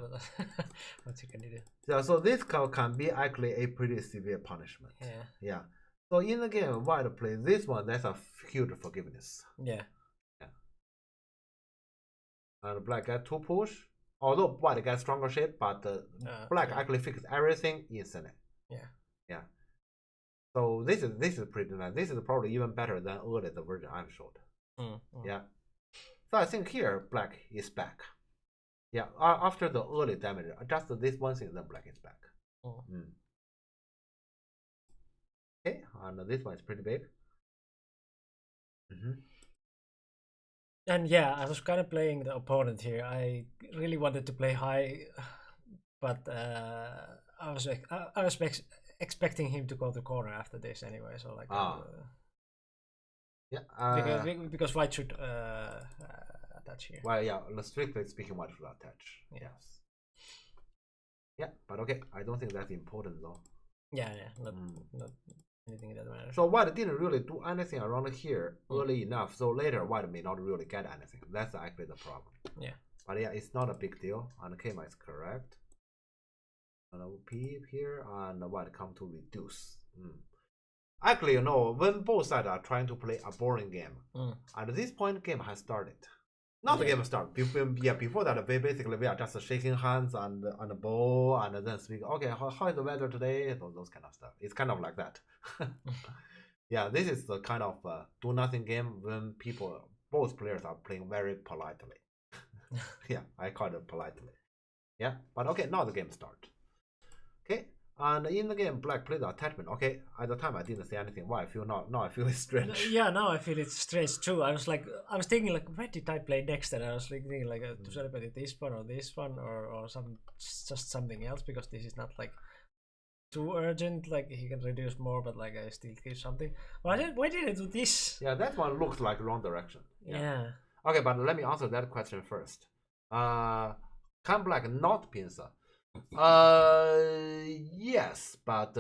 What you can do? Yeah, so this can be actually a pretty severe punishment. Yeah. So in the game, white play this one. That's a huge forgiveness. Yeah. And black get 2 push. Although white gets stronger shape, but black actually fixed everything instantly. Yeah. So this is pretty nice. This is probably even better than earlier the version I've showed. Yeah. So I think here black is back. Yeah. After the early damage, just this one thing, then black is back. Okay, and this one is pretty big. And yeah, I was kind of playing the opponent here. I really wanted to play high, but I was expecting him to go to corner after this anyway. So like, Yeah. Because white should attach here. Well, yeah. Strictly speaking, white should attach. Yeah. Yes. Yeah, but okay. I don't think that's important though. Yeah, not anything that matters. So white didn't really do anything around here early enough. So later white may not really get anything. That's actually the problem. Yeah. But yeah, it's not a big deal. And Kma is correct. And P here and white come to reduce. Actually, when both sides are trying to play a boring game, at this point, game has started. Not the game start. Before that, we are just shaking hands and a bowl and then speak. Okay, how is the weather today? Those kind of stuff. It's kind of like that. Yeah, this is the kind of do nothing game when both players are playing very politely. Yeah, I call it politely. Yeah, but okay, now the game start. Okay, and in the game, black played the attachment. Okay, at the time I didn't say anything. Why? I feel now I feel it's strange. Yeah, now I feel it's strange too. I was thinking like, where did I play next? And I was like thinking like, should I play this one or just something else, because this is not like too urgent. Like he can reduce more, but like I still give something. Why did I do this? Yeah, that one looks like wrong direction. Yeah. Okay, but let me answer that question first. Can black not pincer? Yes, but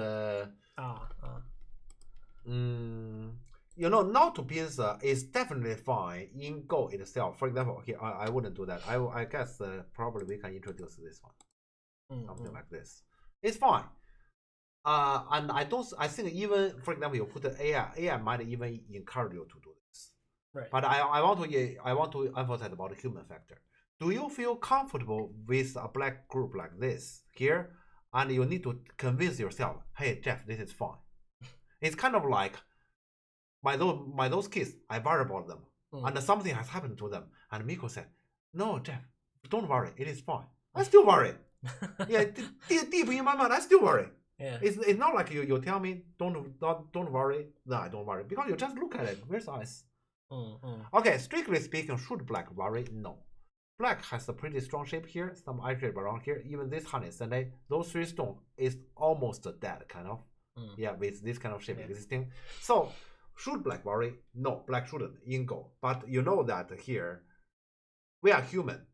not to pincer is definitely fine in Go itself. For example, here I wouldn't do that. I guess probably we can introduce this one, something like this. It's fine. And I think even, for example, you put the AI might even encourage you to do this. Right. But I want to emphasize about the human factor. Do you feel comfortable with a black group like this here? And you need to convince yourself, hey, Jeff, this is fine. It's kind of like, my those kids, I worry about them. And something has happened to them. And Miko said, no, Jeff, don't worry. It is fine. I still worry. Yeah, deep in my mind, I still worry. Yeah. It's not like you tell me, don't worry. No, I don't worry. Because you just look at it. Where's ice? Okay, strictly speaking, should black worry? No. Black has a pretty strong shape here, some eye shape around here. Even this honey Sunday, those 3 stones is almost dead, kind of. Yeah, with this kind of shape existing. So, should black worry? No, black shouldn't in Go. But you know that here, we are human.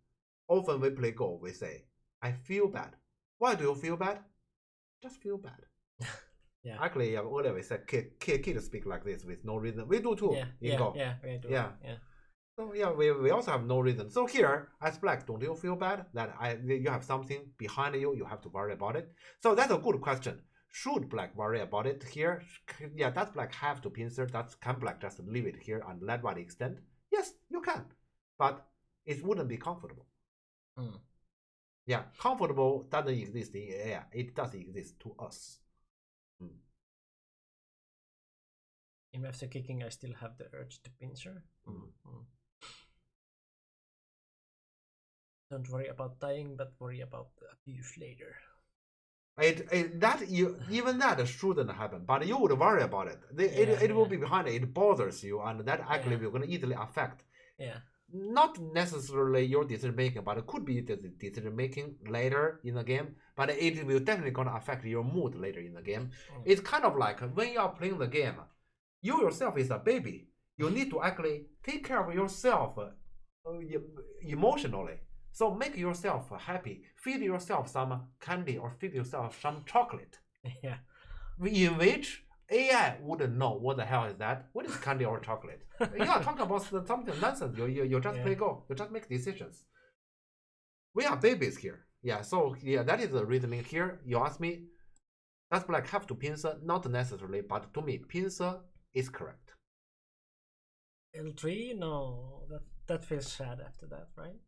Often we play Go, we say, I feel bad. Why do you feel bad? Just feel bad. Yeah. Actually, earlier we said kids speak like this with no reason. We do too in Go. Yeah, we do. Yeah. So yeah, we also have no reason. So here, as black, don't you feel bad that you have something behind you have to worry about it? So that's a good question. Should black worry about it here? Yeah, does black have to pincer? Can black just leave it here and let white extend? Yes, you can, but it wouldn't be comfortable. Yeah, comfortable doesn't exist in AI. It does exist to us. Even after kicking, I still have the urge to pincer. Don't worry about dying, but worry about the abuse later. Even that shouldn't happen, but you would worry about it. It will be behind it. It bothers you, and that actually will gonna easily affect. Yeah. Not necessarily your decision making, but it could be the decision making later in the game. But it will definitely gonna affect your mood later in the game. It's kind of like when you are playing the game, you yourself is a baby. You need to actually take care of yourself emotionally. So make yourself happy. Feed yourself some candy or feed yourself some chocolate. Yeah. In which AI wouldn't know what the hell is that. What is candy or chocolate? You are talking about something nonsense. You just play Go. You just make decisions. We are babies here. Yeah. So yeah, that is the reasoning here. You ask me, does black have to pincer? Not necessarily, but to me, pincer is correct. L3? No, that feels sad after that, right?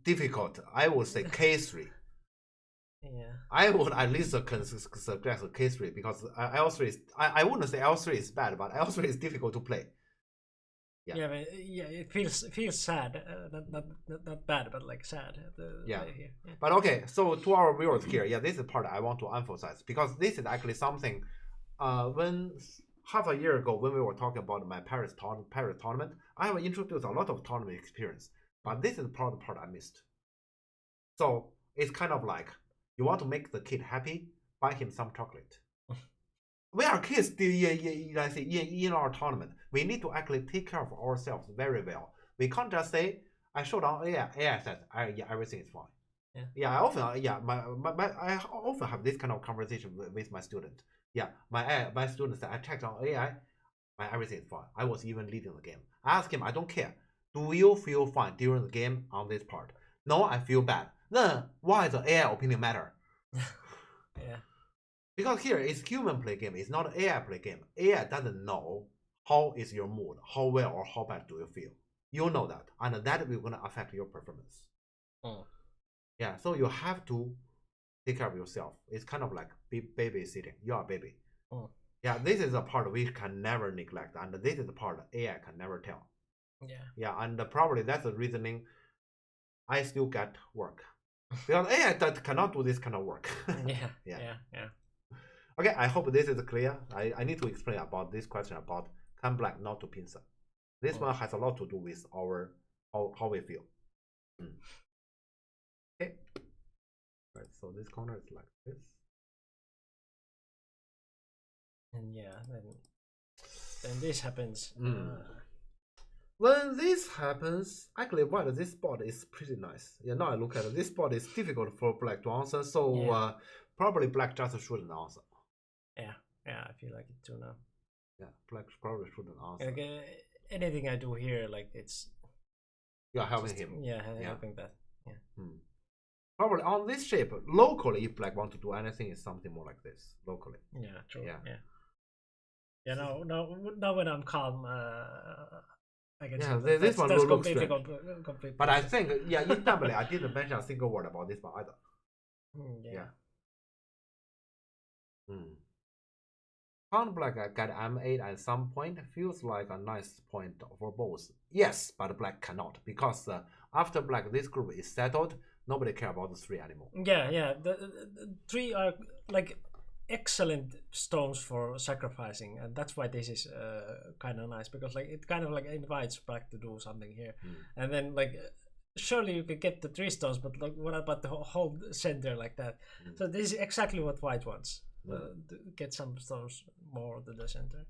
Difficult. I would say K3. Yeah. I would at least suggest K3 because L3 is. I wouldn't say L3 is bad, but L3 is difficult to play. Yeah, but it feels sad. Not bad, but like sad. Yeah. But okay, so to our viewers here, this is part I want to emphasize because this is actually something. When half a year ago, when we were talking about my Paris tournament, I have introduced a lot of tournament experience, but this is part I missed. So it's kind of like you want to make the kid happy, buy him some chocolate. we are kids in our tournament. We need to actually take care of ourselves very well. We can't just say, I showed down AI. AI says, yeah, everything is fine. Yeah. I often I often have this kind of conversation with my student. Yeah, my student said, I checked on AI, everything is fine. I was even leading the game. I asked him, I don't care. Do you feel fine during the game on this part? No, I feel bad. Then why the AI opinion matter? Yeah. Because here it's human play game. It's not AI play game. AI doesn't know how is your mood, how well or how bad do you feel. You know that, and that will gonna affect your performance. Yeah, so you have to take care of yourself. It's kind of like babysitting. You are a baby. Yeah, this is a part we can never neglect, and this is the part AI can never tell. Yeah, and probably that's the reasoning I still get work. Because AI that cannot do this kind of work. Yeah. Okay, I hope this is clear. I need to explain about this question about can black not to pincer. This one has a lot to do with our how we feel. Okay. Right, so this corner is like this. And yeah, then this happens. When this happens, actually, while this spot is pretty nice. Yeah, now I look at it, this spot is difficult for black to answer, so probably black just shouldn't answer. Yeah, I feel like it too now. Yeah, black probably shouldn't answer. Like, anything I do here, like it's. You're helping him. Yeah, helping that. Yeah. Probably on this shape, locally, if black want to do anything, is something more like this. Locally. Yeah, true. Yeah. Now when I'm calm, I can. Yeah, this one will look strange. Complete. But I think, in family, I didn't mention a single word about this one either. Yeah. Count black get M8 at some point feels like a nice point for both. Yes, but black cannot, because after black this group is settled, nobody care about the 3 anymore. Yeah. The 3 are like excellent stones for sacrificing, and that's why this is kind of nice, because like it kind of like invites black to do something here. And then like surely you could get the 3 stones, but like what about the whole center like that? So this is exactly what white wants. Get some stones more to the center.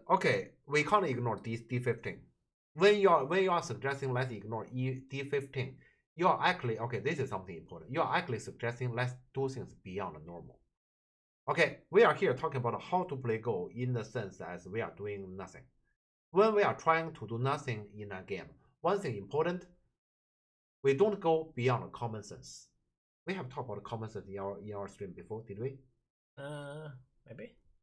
Okay, we can't ignore D15. When you are suggesting let's ignore D15, you are actually, okay, this is something important. You are actually suggesting let's do things beyond normal. Okay, we are here talking about how to play Go in the sense as we are doing nothing. When we are trying to do nothing in a game, one thing important, we don't go beyond common sense. We have talked about common sense in our stream before, did we?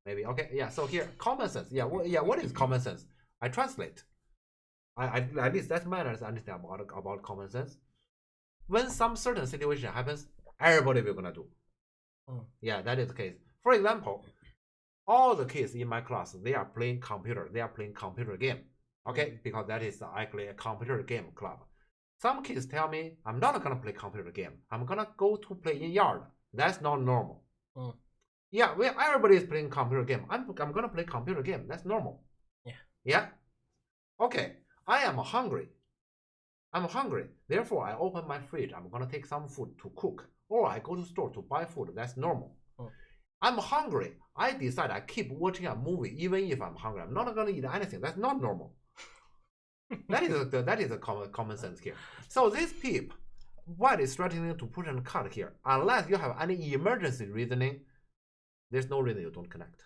Maybe. Okay. Yeah. So here, common sense. Yeah. What is common sense? I translate. I at least that matters. Understand about common sense. When some certain situation happens, everybody will gonna do. Yeah, that is the case. For example, all the kids in my class, they are playing computer. They are playing computer game. Okay, because that is actually a computer game club. Some kids tell me, I'm not gonna play computer game. I'm gonna go to play in yard. That's not normal. Yeah, everybody is playing computer game. I'm gonna play computer game. That's normal. Yeah. Okay. I am hungry. I'm hungry. Therefore, I open my fridge. I'm gonna take some food to cook, or I go to store to buy food. That's normal. I'm hungry. I decide I keep watching a movie even if I'm hungry. I'm not gonna eat anything. That's not normal. that is a common sense here. So this peep, what is threatening to push and cut here? Unless you have any emergency reasoning, there's no reason you don't connect.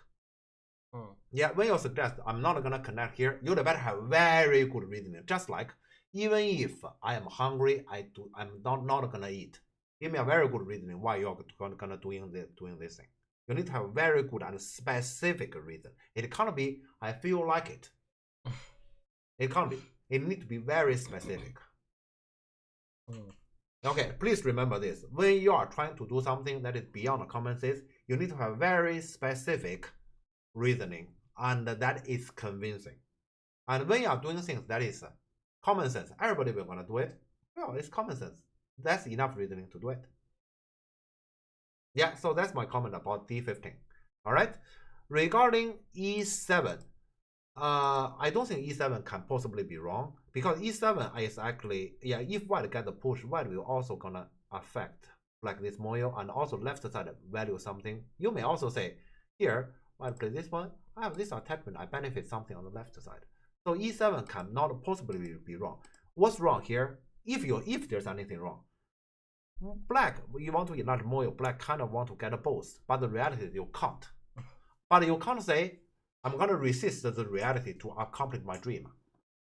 Yeah, when you suggest I'm not gonna connect here, you better have very good reasoning. Just like even if I am hungry, I'm not gonna eat. Give me a very good reasoning why you're gonna doing this thing. You need to have very good and specific reason. It can't be I feel like it. It can't be. It needs to be very specific. Okay, please remember this. When you are trying to do something that is beyond common sense, you need to have very specific reasoning, and that is convincing. And when you are doing things that is common sense, everybody will gonna do it. Well, it's common sense. That's enough reasoning to do it. Yeah, so that's my comment about D15. All right. Regarding E7, I don't think E7 can possibly be wrong, because E7 is actually, if white get the push, white will also gonna affect like this Moyo, and also left side value something. You may also say, here, I play this one, I have this attachment, I benefit something on the left side. So E7 can not possibly be wrong. What's wrong here? If there's anything wrong, black, you want to enlarge Moyo, black kind of want to get both, but the reality you can't. But you can't say, I'm going to resist the reality to accomplish my dream.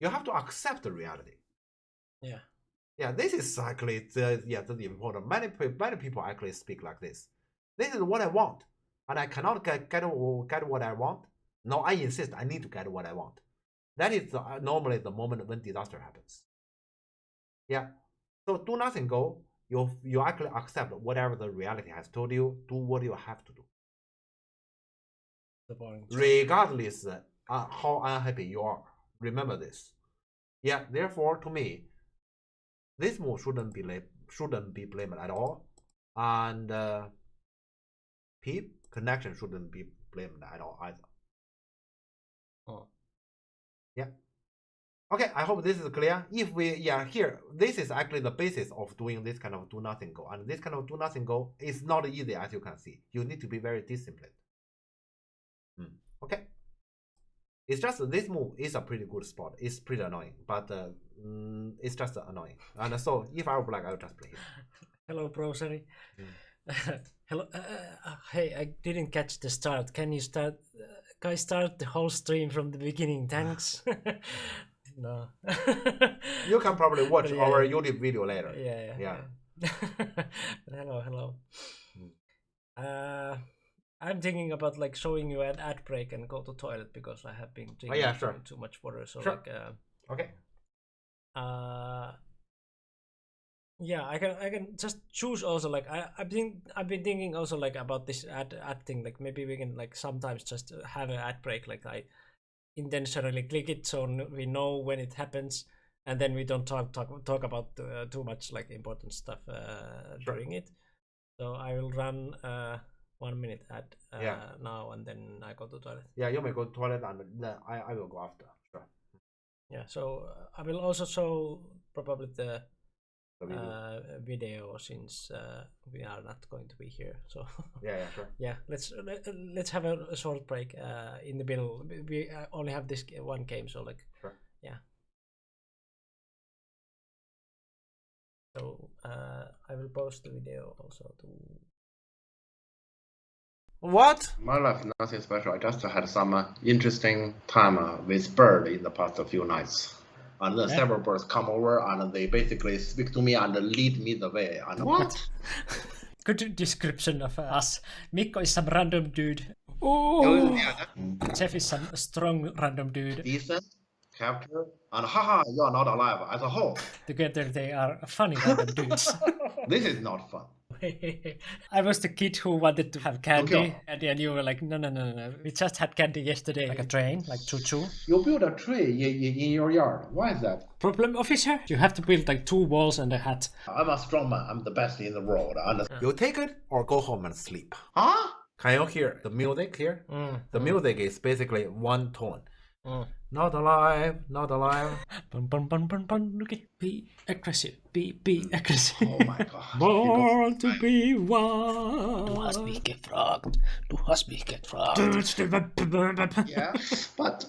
You have to accept the reality. Yeah. Yeah, this is actually the important. Many people actually speak like this. This is what I want, and I cannot get what I want. No, I insist I need to get what I want. That is normally the moment when disaster happens. Yeah. So do nothing go. You actually accept whatever the reality has told you. Do what you have to do. Regardless how unhappy you are. Remember this. Yeah. Therefore, to me, this move shouldn't be blamed at all, and PEEP connection shouldn't be blamed at all either. Oh. Yeah. Okay, I hope this is clear. If we, here, this is actually the basis of doing this kind of do nothing go. And this kind of do nothing go is not easy, as you can see. You need to be very disciplined. Okay. It's just this move is a pretty good spot. It's pretty annoying, but it's just annoying. And so if I were black, I would just play it. Hello, Browsery. Hello. Hey, I didn't catch the start. Can you start? Guys, start the whole stream from the beginning. Thanks. No. You can probably watch our YouTube video later. Yeah. Hello. I'm thinking about like showing you an ad break and go to toilet because I have been drinking too much water. So like okay. Yeah, I can just choose also like I've been thinking also like about this ad thing, like maybe we can like sometimes just have an ad break, like I intentionally click it so we know when it happens, and then we don't talk about too much like important stuff during it. So I will run 1 minute ad now, and then I go to toilet. Yeah, you may go to toilet, and then I will go after. Sure. Yeah, so I will also show probably the video since we are not going to be here. So sure. Yeah, let's have a short break in the middle. We only have this one game, so like sure. Yeah. So I will post the video also to. What? My life is nothing special. I just had some interesting time with bird in the past few nights. And then several birds come over and they basically speak to me and lead me the way. And what? Good description of us. Mikko is some random dude. Oh. Jeff is some strong random dude. Decent, capture, and haha, you're not alive as a whole. Together they are funny random dudes. This is not fun. I was the kid who wanted to have candy, and then you were like, no. We just had candy yesterday. Like a train, like choo-choo. You build a tree in your yard. Why is that? Problem, officer? You have to build like 2 walls and a hat. I'm a strong man. I'm the best in the world. You take it or go home and sleep. Huh? Can you hear the music here? The music is basically one tone. Not alive, not alive. Okay. Be aggressive. Be aggressive. Oh my god. Born to be one. Du hast mich gefragt. Yeah, but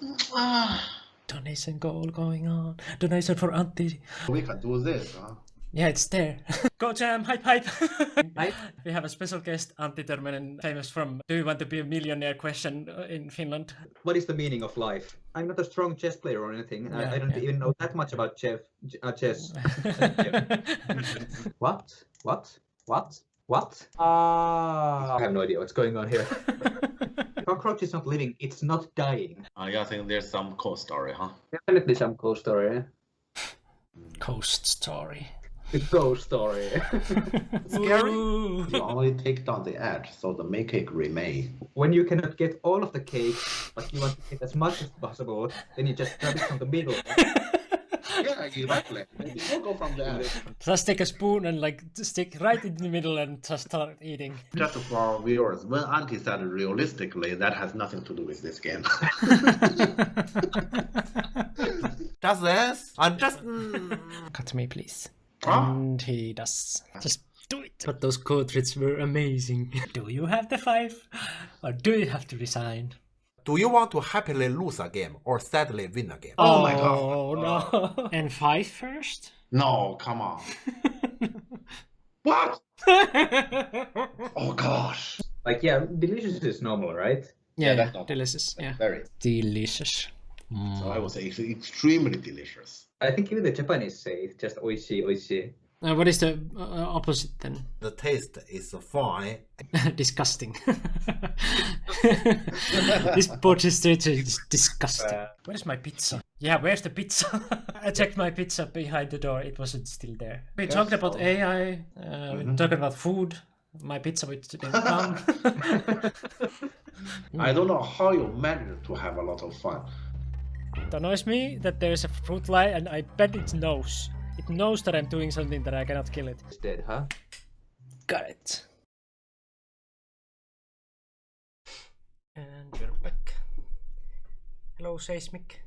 donation goal going on. Donation for Antti. We can do this, huh? Yeah, it's there. Go Jam, hype. We have a special guest, Antti Törmänen, famous from Do You Want to Be a Millionaire question in Finland. What is the meaning of life? I'm not a strong chess player or anything. I don't even know that much about chess. What? I have no idea what's going on here. Cockroach is not living, it's not dying. I think there's some cool story, huh? Definitely some cool story. Ghost story. The ghost story. Scary? You only take down the edge, so the main cake remains. When you cannot get all of the cake, but you want to get as much as possible, then you just grab it from the middle. Yeah, exactly. You go from the edge. Just take a spoon and like stick right in the middle and just start eating. Just for our viewers, when Antti said realistically, that has nothing to do with this game. Just this? And just... Cut me, please. Huh? And he does. Just Do it! But those cartridges were amazing. Do you have the 5? Or do you have to resign? Do you want to happily lose a game or sadly win a game? Oh my god. Oh no. And 5 first? No, come on. What? Oh gosh. Like, yeah, delicious is normal, right? Yeah, that's not delicious. Yeah. Very. Delicious. So I would say it's extremely delicious. I think even the Japanese say it's just oishi, oishi. What is the opposite then? The taste is fine. Disgusting. This Portuguese street is disgusting. Where's my pizza? Yeah, where's the pizza? I checked my pizza behind the door. It wasn't still there. We talked about AI. We talked about food. My pizza which didn't come. I don't know how you manage to have a lot of fun. It annoys me that there is a fruit fly and I bet it knows. It knows that I'm doing something that I cannot kill it. It's dead, huh? Got it. And you're back. Hello, Seismic.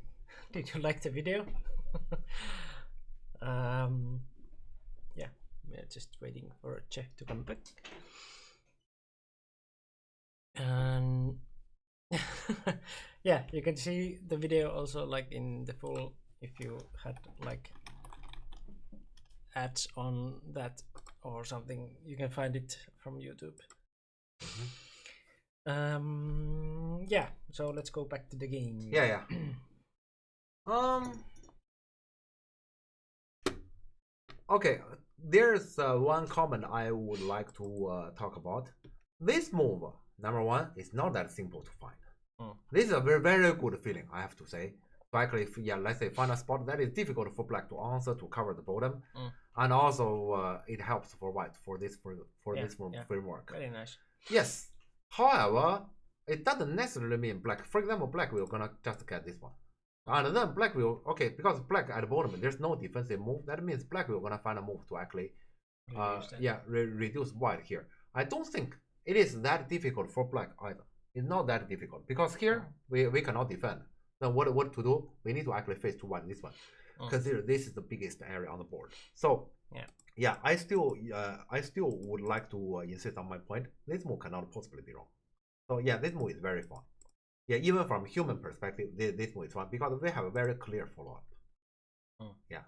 Did you like the video? Yeah, we're just waiting for a check to come back. And yeah, you can see the video also like in the full if you had like ads on that or something. You can find it from YouTube. Yeah, so let's go back to the game. Yeah. Okay, there's one comment I would like to talk about. This move, number one, is not that simple to find. This is a very, very good feeling, I have to say. So actually, let's say find a spot that is difficult for black to answer to cover the bottom, and also it helps for white for this framework. Very nice. Yes. However, it doesn't necessarily mean black. For example, black will gonna just get this one, and then black will because black at the bottom there's no defensive move. That means black will gonna find a move to actually reduce white here. I don't think it is that difficult for black either. It's not that difficult because here we cannot defend. Then what to do? We need to actually face to one this one. Consider this is the biggest area on the board. So yeah, I still would like to insist on my point. This move cannot possibly be wrong. So yeah, this move is very fun. Yeah, even from human perspective, this move is fun because they have a very clear follow-up. Yeah.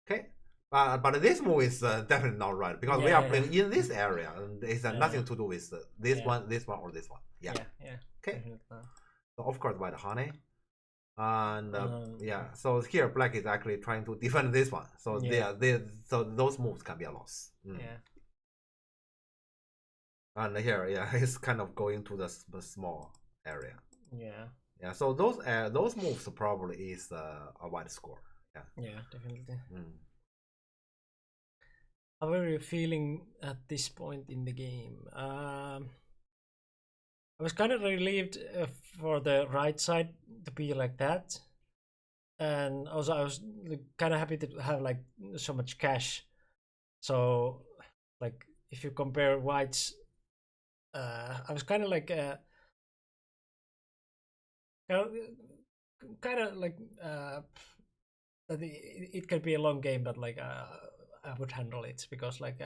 Okay. But this move is definitely not right because we are playing in this area and it's nothing to do with this one, or this one. Yeah. Okay. So of course white honey. And so here black is actually trying to defend this one. So so those moves can be a loss. And here, it's kind of going to the small area. Yeah. So those moves probably is a white score. Yeah, definitely. How are you feeling at this point in the game? I was kind of relieved for the right side to be like that, and also I was kind of happy to have like so much cash. So like if you compare whites, I was kind of like that it could be a long game, but like I would handle it because like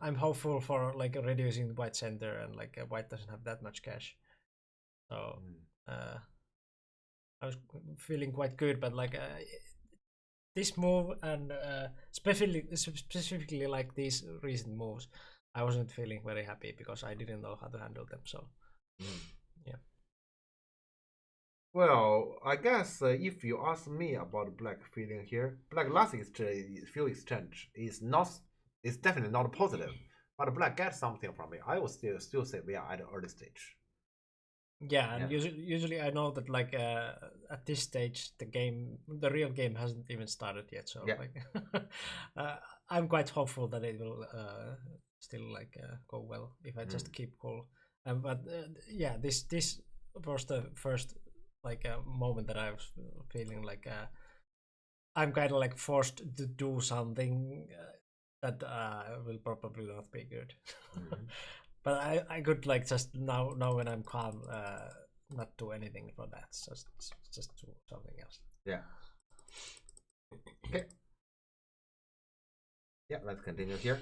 I'm hopeful for like reducing the white center and like white doesn't have that much cash. So I was feeling quite good, but like this move and specifically like these recent moves, I wasn't feeling very happy because I didn't know how to handle them. So yeah. Well, I guess if you ask me about black feeling here, black last few exchange is definitely not positive, but black gets something from it. I would still say we are at an early stage. Yeah, and usually I know that like at this stage the real game hasn't even started yet. So like I'm quite hopeful that it will still like go well if I just keep cool. But yeah, this was the first like a moment that I was feeling like I'm kind of like forced to do something that will probably not be good. But I could like just now when I'm calm not do anything for that, just do something else. Yeah. Okay. Yeah, let's continue here.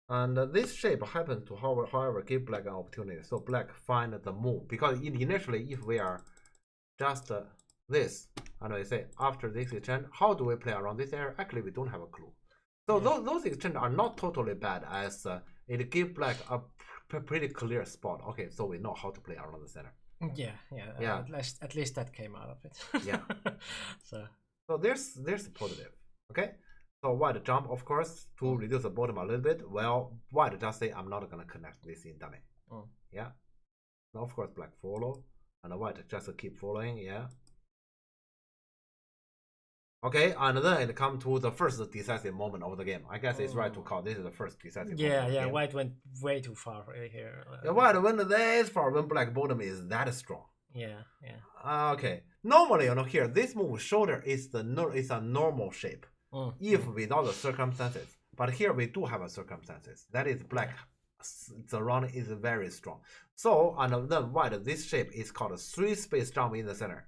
And this shape happens to, however, give black an opportunity. So black find the move, because initially, if we are just this, and we say after this exchange, how do we play around this area? Actually, we don't have a clue. So those exchanges are not totally bad, as it gives black a pretty clear spot. Okay, so we know how to play around the center. Yeah. At least that came out of it. Yeah. So there's the positive. Okay. So white jump, of course, to reduce the bottom a little bit. Well, white just say I'm not gonna connect this in dummy. Yeah. Now, of course, black follow, and white just keep following. Yeah. Okay, and then it comes to the first decisive moment of the game. I guess it's right to call this is the first decisive moment. Of the game. White went way too far here. White went this far when black bottom is that strong. Yeah. Okay. Normally, here, this move shoulder is a normal shape. If without the circumstances. But here we do have a circumstances. That is black surrounding is very strong. So, and then white, this shape is called a 3-space jump in the center.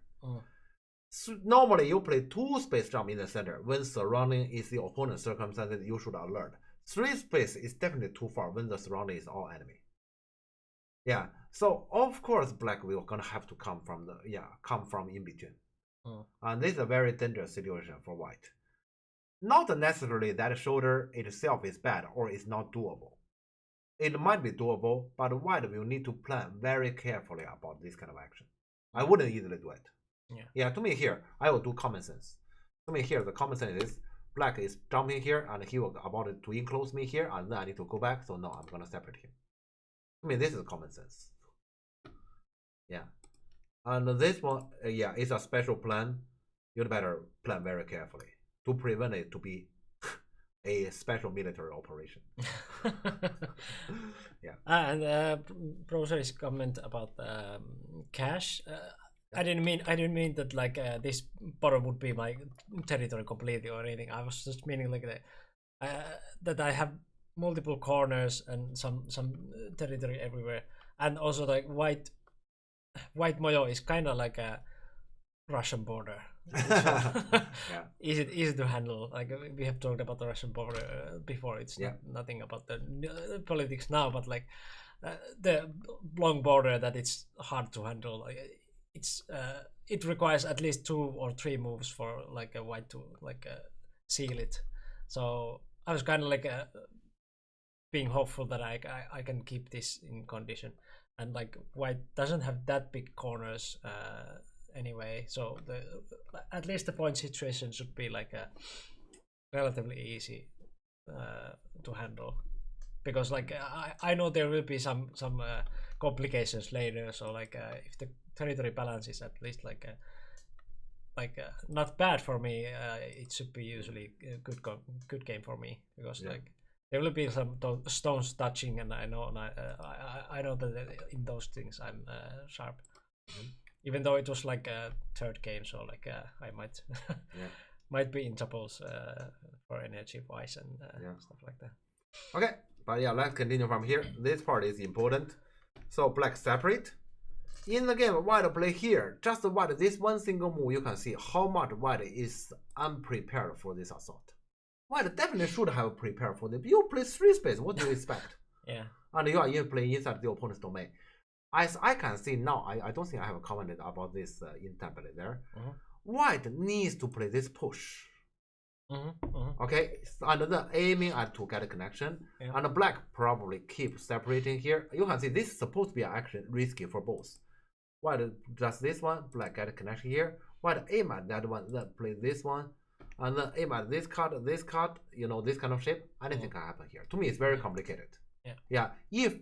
So normally you play 2-space jump in the center. When surrounding is the opponent's circumstances, you should alert. 3-space is definitely too far when the surrounding is all enemy. Yeah, so of course black will gonna have to come from in between. And this is a very dangerous situation for white. Not necessarily that shoulder itself is bad or is not doable. It might be doable, but white will need to plan very carefully about this kind of action. I wouldn't easily do it. Yeah, to me here, I will do common sense. To me here, the common sense is black is jumping here and he will about to enclose me here, and then I need to go back, so no, I'm gonna separate him. I mean, this is common sense. Yeah. And this one, it's a special plan. You'd better plan very carefully to prevent it to be a special military operation. Yeah. And Professor's comment about cash. I didn't mean that like this bottom would be my territory completely or anything. I was just meaning like that I have multiple corners and some territory everywhere, and also like white Moyo is kind of like a Russian border. Easy to handle. Like we have talked about the Russian border before. It's nothing about the politics now, but like the long border that it's hard to handle. Like, it requires at least 2 or 3 moves for like a white to like seal it. So I was kind of like being hopeful that I can keep this in condition, and like white doesn't have that big corners anyway, so at least the point situation should be like a relatively easy to handle, because like I know there will be some complications later. So like if the territory balance is at least like not bad for me, it should be usually a good game for me, because like there will be some stones touching, and I know that in those things I'm sharp. Even though it was like a third game, so like I might be in troubles for energy wise and stuff like that. Okay, but yeah, let's continue from here. This part is important. So black separate. In the game, white play here. Just white, this one single move, you can see how much white is unprepared for this assault. White definitely should have prepared for this. You play 3-space, what do you expect? And you are playing inside the opponent's domain. As I can see now, I don't think I have commented about this in template there. White needs to play this push. Okay, and then aiming at to get a connection. And black probably keep separating here. You can see this is supposed to be actually risky for both. White does this one, black get a connection here. White aim at that one, then play this one, and then aim at this card, this kind of shape. Anything can happen here. To me, it's very complicated. If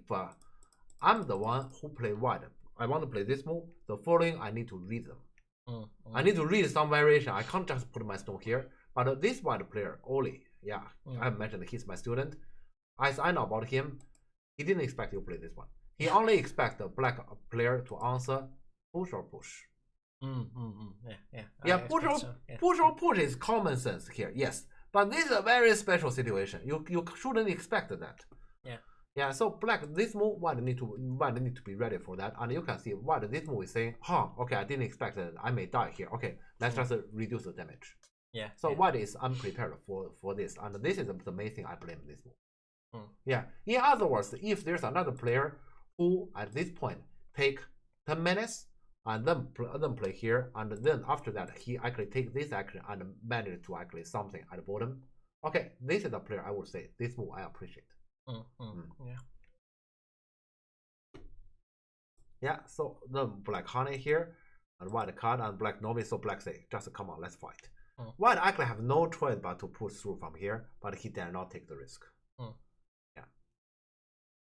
I'm the one who play white, I want to play this move. The following, I need to read them. I need to read some variation. I can't just put my stone here. But this white player, Oli, I mentioned he's my student. As I know about him, he didn't expect you to play this one. He only expects the black player to answer push or push. Push or push is common sense here, yes. But this is a very special situation. You shouldn't expect that. So black, this move, white need to be ready for that. And you can see white, this move is saying, okay, I didn't expect that. I may die here. Okay, let's just reduce the damage. Yeah. So yeah. white is unprepared for this, and this is the main thing I blame this move. Mm. In other words, if there's another player who at this point take 10 minutes and then play here, and then after that he actually take this action and manage to actually something at the bottom. Okay, this is the player I would say this move I appreciate. Yeah. Yeah, so then black honey here, and white card and black novice. So black say, just come on, let's fight. White actually have no choice but to push through from here, but he dare not take the risk. Yeah.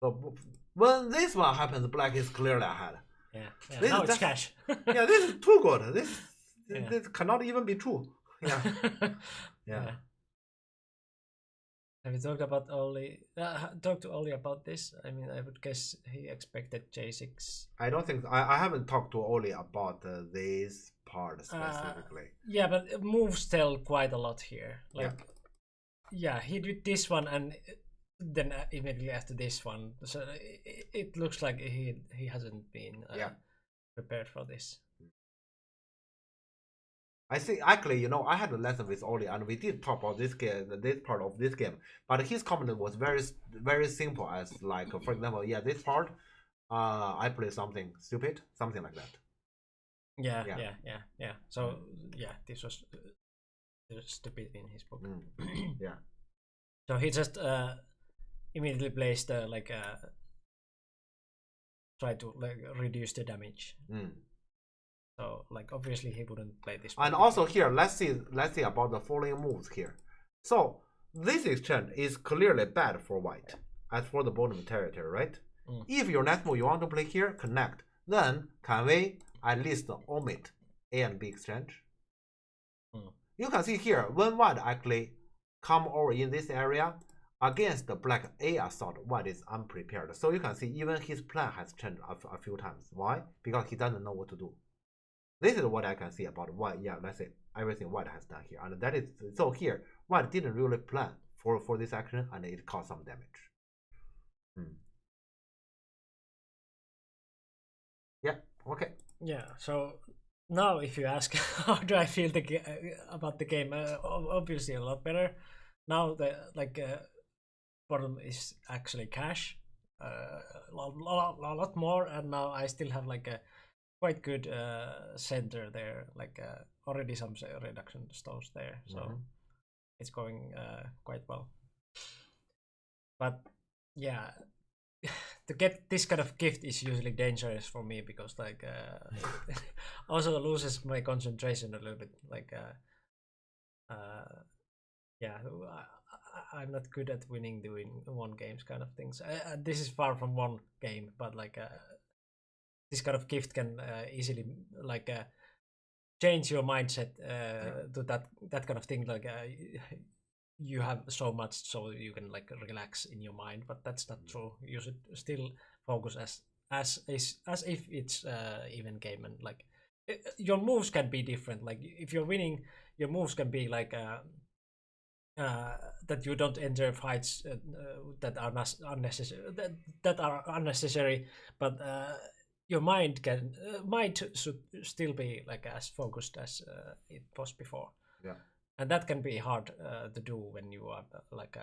So when this one happens, black is clearly ahead. Yeah. Now it's cash. Yeah, this is too good. This cannot even be true. Yeah. Yeah. Have you talked about talked to Oli about this? I mean, I would guess he expected J6. I don't think I haven't talked to Oli about this part specifically. Yeah, but it moves tell quite a lot here. Like, yeah, he did this one and then immediately after this one, so it looks like he hasn't been prepared for this. I think actually, I had a lesson with Oli, and we did talk about this game, this part of this game. But his comment was very, very simple. As like, for example, this part, I play something stupid, something like that. Yeah. So this was stupid in his book. Yeah. So he just immediately placed try to reduce the damage. So like obviously he wouldn't play this. And also here, let's see about the following moves here. So this exchange is clearly bad for white as for the bottom territory, right? If your next move you want to play here, connect, then can we at least omit A and B exchange? You can see here when white actually come over in this area against the black A assault, white is unprepared. So you can see even his plan has changed a few times. Why? Because he doesn't know what to do. This is what I can see about white. Yeah, let's say everything white has done here, and that is so here white didn't really plan for this action, and it caused some damage. Yeah. Okay. Yeah. So now, if you ask, how do I feel about the game? Obviously, a lot better. Now the bottom is actually cash, a lot more, and now I still have like a quite good center there, like already some reduction stones there, so it's going quite well. But yeah, to get this kind of gift is usually dangerous for me because like also loses my concentration a little bit. Like I'm not good at winning doing one games kind of things. This is far from one game, but like this kind of gift can easily like change your mindset to that kind of thing. Like you have so much, so you can like relax in your mind, but that's not true. You should still focus as if it's even game, and like your moves can be different. Like if you're winning, your moves can be like that you don't enter fights that are unnecessary. That are unnecessary, but your mind should still be like as focused as it was before. Yeah. And that can be hard to do when you are like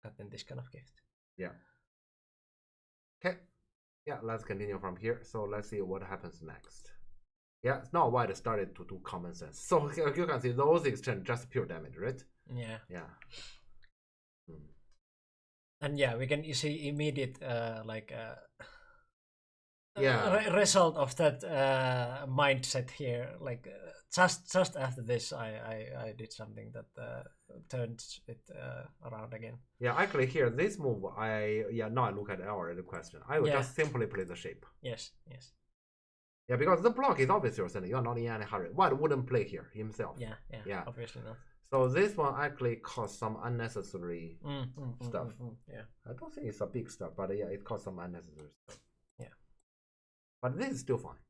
gotten this kind of gift. Yeah. Okay. Yeah, let's continue from here. So let's see what happens next. Yeah, now white started to do common sense. So you can see those exchange just pure damage, right? Yeah. Yeah. And yeah, we can see immediate result of that mindset here. Like just after this, I did something that turns it around again. Yeah, actually here this move, now I look at our question. I would just simply play the shape. Yes. Yeah, because the block is obviously your center. You are not in any hurry. White wouldn't play here himself. Yeah. Obviously not. So this one actually caused some unnecessary stuff. Yeah. I don't think it's a big stuff, but yeah, it caused some unnecessary stuff. Yeah. But this is still fine.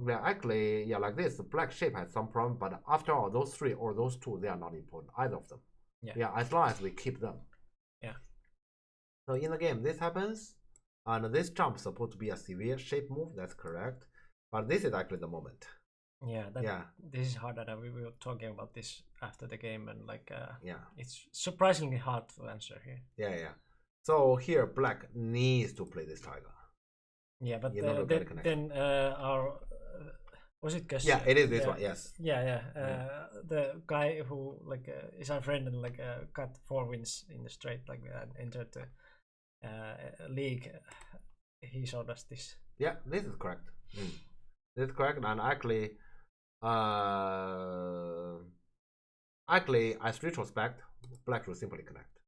Yeah, actually, like this, the black shape has some problem, but after all, those three or those two, they are not important, either of them. Yeah, as long as we keep them. Yeah. So in the game, this happens, and this jump is supposed to be a severe shape move, that's correct. But this is actually the moment. Yeah, Yeah. this is hard. That we were talking about this after the game, and like Yeah. it's surprisingly hard to answer here. Yeah. So here, black needs to play this tiger. Yeah, but You know, look at the connection. then our was it Gus? Yeah, it is this one. Yes. Yeah. The guy who like is our friend and like got 4 wins in the straight, like and entered the league. He showed us this. Yeah, this is correct. This is correct, and actually, as retrospect, black should simply connect.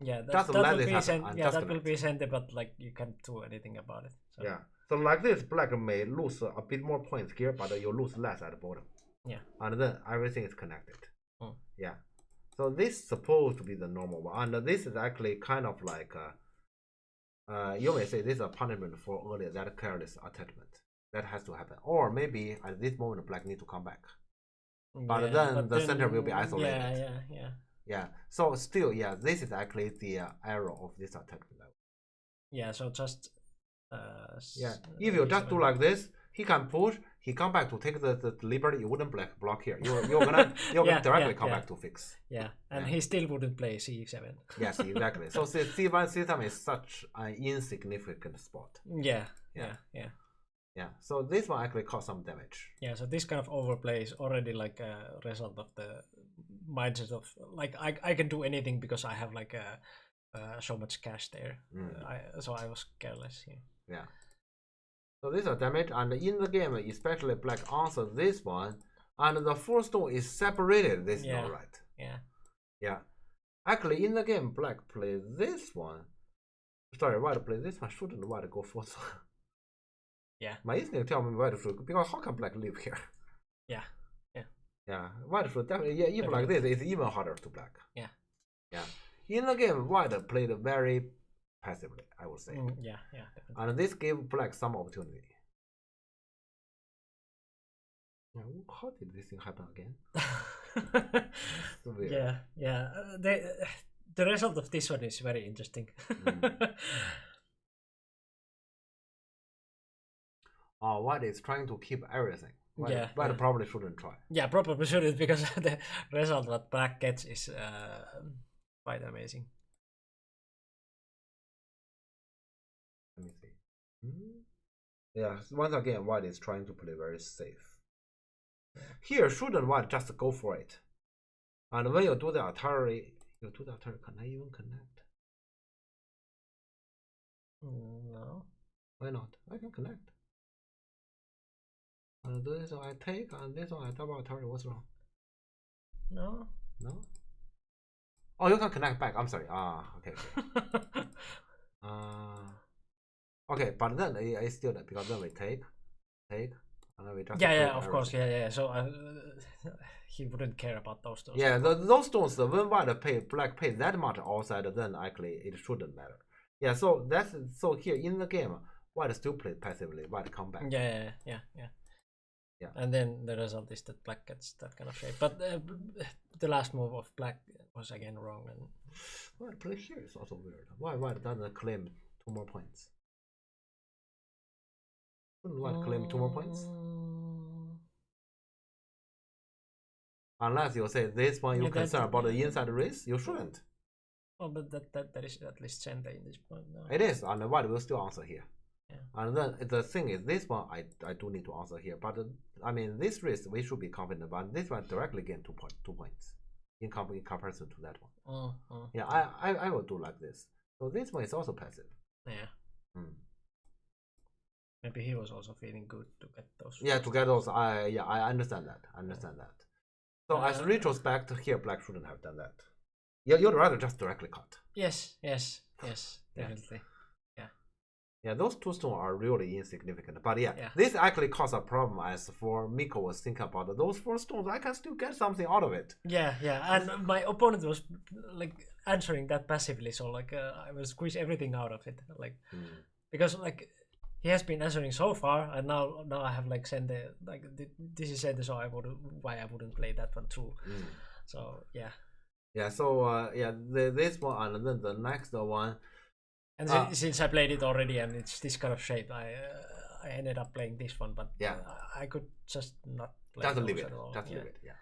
Yeah, Just that let will it be happen, that will be sent, but like you can't do anything about it. So. Yeah. So like this, black may lose a bit more points here, but you lose less at the bottom. Yeah. And then everything is connected. Mm. Yeah. So this is supposed to be the normal one, and this is actually kind of like you may say this is a punishment for earlier that careless attachment. That has to happen, or maybe at this moment black need to come back. But then the center will be isolated. Yeah. So still, yeah, this is actually the error of this attachment level. Yeah. So just. Yeah. If you just do like this, he can push. He come back to take the liberty. You wouldn't block here. You're gonna directly come back to fix. Yeah, and he still wouldn't play c7. Yes, exactly. So c1, c7 is such an insignificant spot. Yeah. So this one actually caused some damage. Yeah. So this kind of overplay is already like a result of the mindset of like I can do anything because I have like so much cash there. So I was careless here. Yeah. So this is damage, and in the game, especially black answers this one, and the 4 stone is separated. This is not right. Yeah. Actually, in the game, black plays this one. Sorry, white plays this one. Shouldn't white go 4th? Yeah. My instinct tell me white should, because how can black live here? Yeah. White should definitely. Yeah. Even like this, it's even harder to black. Yeah. In the game, white played very passively, I would say. Yeah, definitely. And this gave black some opportunity. Yeah, how did this thing happen again? So weird. Yeah. The result of this one is very interesting. White is trying to keep everything. White probably shouldn't try. Yeah, probably shouldn't, because the result that black gets is quite amazing. Let me see. Yeah, once again, white is trying to play very safe. Here, shouldn't white just go for it? And when you do the Atari, can I even connect? No. Why not? I can connect. And this one I take, and this one I double Atari. What's wrong? No. Oh, you can connect back. I'm sorry. Okay. Okay, but then it's still that, because then we take, and then we just of course, So he wouldn't care about those stones. Yeah, those stones, when white black pay that much outside, then actually it shouldn't matter. Yeah, so here in the game, white still play passively. White come back. Yeah. And then the result is that black gets that kind of shape. But the last move of black was again wrong. And white play here is also weird. Why white doesn't claim 2 more points? Wouldn't white claim 2 more points? Unless you say this one you're concerned about the inside race, you shouldn't. Oh, but that is at least center in this point now. It is, and white will still answer here. And then the thing is, this one I do need to answer here, but I mean, this race we should be confident about. This one directly gain 2 points in comparison to that one. Yeah, I will do like this. So this one is also passive. Yeah. Maybe he was also feeling good to get those. Yeah, to get those. I understand that. So as retrospect, here black shouldn't have done that. Yeah, you'd rather just directly cut. Yes, definitely. Yeah, those 2 stones are really insignificant. But this actually caused a problem, as for Mikko was thinking about those 4 stones. I can still get something out of it. Yeah. And my opponent was like answering that passively, so like I will squeeze everything out of it, like because like he has been answering so far, and now I have like sent this is sent, so I wouldn't play that one too. So yeah. So this one, and then the next one. And since I played it already and it's this kind of shape, I ended up playing this one, but I could just not play Just those leave it. at all. Just Yeah. leave it. Yeah.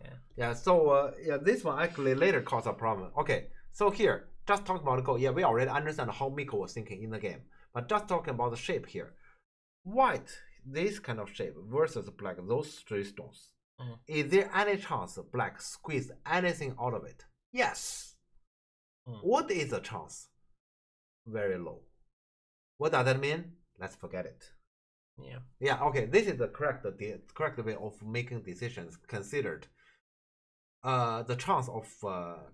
Yeah. Yeah. So yeah, this one actually later caused a problem. Okay. So here, just talking about the goal. Yeah, we already understand how Miko was thinking in the game. But just talking about the shape here, white, this kind of shape versus black, those three stones. Mhm. Is there any chance black squeezed anything out of it? Yes. Mm. What is the chance? Very low. What does that mean? Let's forget it. Yeah. Yeah, okay, this is the correct way of making decisions considered. The chance of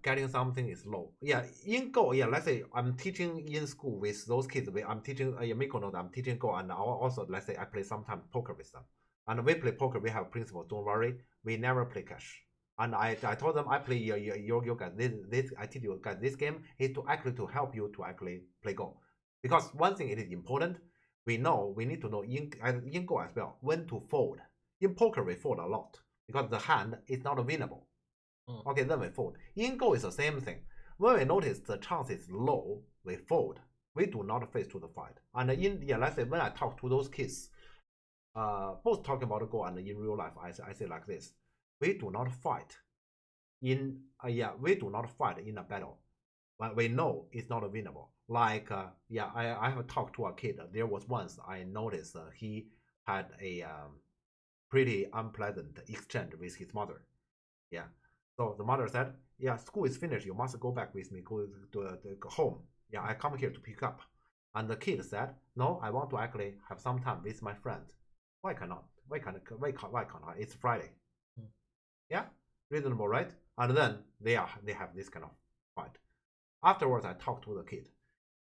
getting something is low. Yeah, in Go, yeah, let's say I'm teaching in school with those kids. I'm teaching, Miko knows I'm teaching Go, and also, let's say I play sometimes poker with them. And we play poker, we have principle, don't worry, we never play cash. And I told them I play your guys, this I teach you guys this game is to help you to actually play Go. Because one thing it is important, we need to know in Go as well, when to fold. In poker, we fold a lot because the hand is not winnable. Okay, then we fold. In Go is the same thing. When we notice the chance is low, we fold. We do not face to the fight. And let's say when I talk to those kids, both talking about Go and in real life, I say like this: we do not fight in a battle when we know it's not winnable. Like I have talked to a kid. There was once I noticed he had a pretty unpleasant exchange with his mother. Yeah. So the mother said, yeah, school is finished. You must go back with me, go home. Yeah, I come here to pick up. And the kid said, no, I want to actually have some time with my friend. Why cannot? Why can't I? It's Friday. Yeah, reasonable, right? And then they have this kind of fight. Afterwards, I talked to the kid.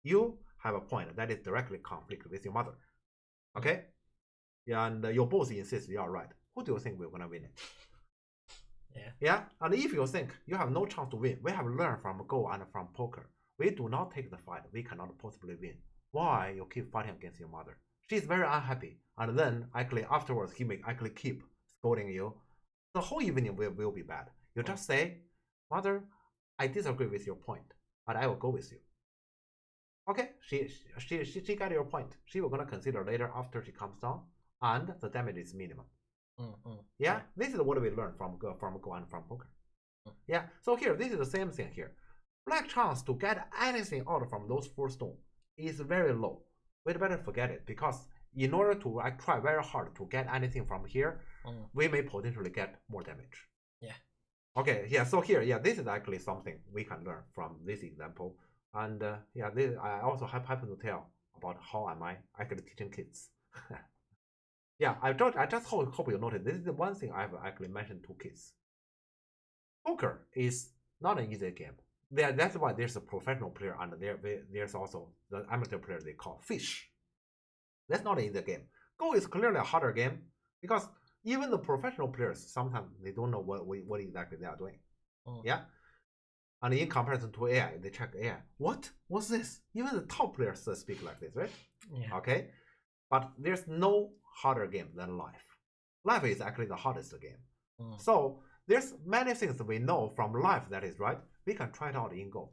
You have a point that is directly conflict with your mother. Okay? Yeah, and you both insist you are right. Who do you think we're gonna win it? Yeah, and if you think you have no chance to win, we have learned from Go and from poker. We do not take the fight. We cannot possibly win. Why you keep fighting against your mother? She's very unhappy, and then actually afterwards he may actually keep scolding you. The whole evening will be bad. You just say, mother, I disagree with your point, but I will go with you. Okay, she got your point. She will gonna consider later after she comes down, and the damage is minimum. Yeah, this is what we learned from Go and from poker. Yeah, so here, this is the same thing here. Black chance to get anything out from those 4 stones is very low. We'd better forget it, because in order to try very hard to get anything from here, we may potentially get more damage. Yeah. Okay, yeah, so here, yeah, this is actually something we can learn from this example. And yeah, I also happen to tell about how am I actually teaching kids. Yeah, I just hope you notice this is the one thing I've actually mentioned to kids. Poker is not an easy game. That's why there's a professional player and there's also the amateur player they call fish. That's not an easy game. Go is clearly a harder game because even the professional players sometimes they don't know what exactly they are doing. Yeah. And in comparison to AI, they check AI. What's this? Even the top players speak like this, right? Yeah. Okay. But there's no harder game than life. Life is actually the hardest game. So there's many things we know from life that is right. We can try it out in Go.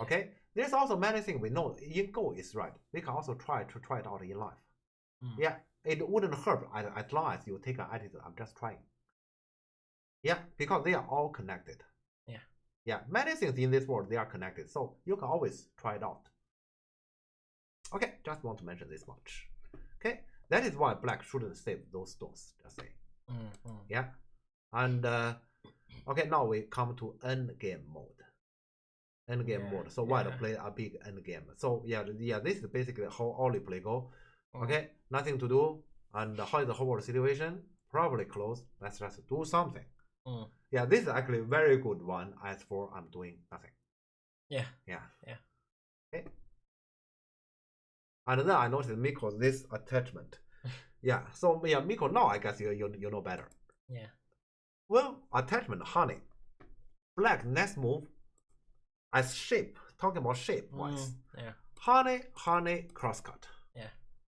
Okay. There's also many things we know in Go is right. We can also try it out in life. Yeah. It wouldn't hurt as long as you take an attitude. I'm just trying. Yeah, because they are all connected. Yeah. Yeah. Many things in this world they are connected. So you can always try it out. Okay. Just want to mention this much. Okay. That is why black shouldn't save those stones, just say. Yeah. And okay, now we come to endgame mode. Endgame mode. So white play a big endgame. So yeah, this is basically how Ollie play Go. Okay, nothing to do. And how is the whole world situation? Probably closed. Let's just do something. Yeah, this is actually a very good one. As for I'm doing nothing. Yeah. Okay. And then I noticed Miko this attachment. Yeah, so yeah, Miko, now I guess you know better. Yeah. Well, attachment, honey. Black next move as shape, talking about shape wise. Yeah. Honey, crosscut. Yeah.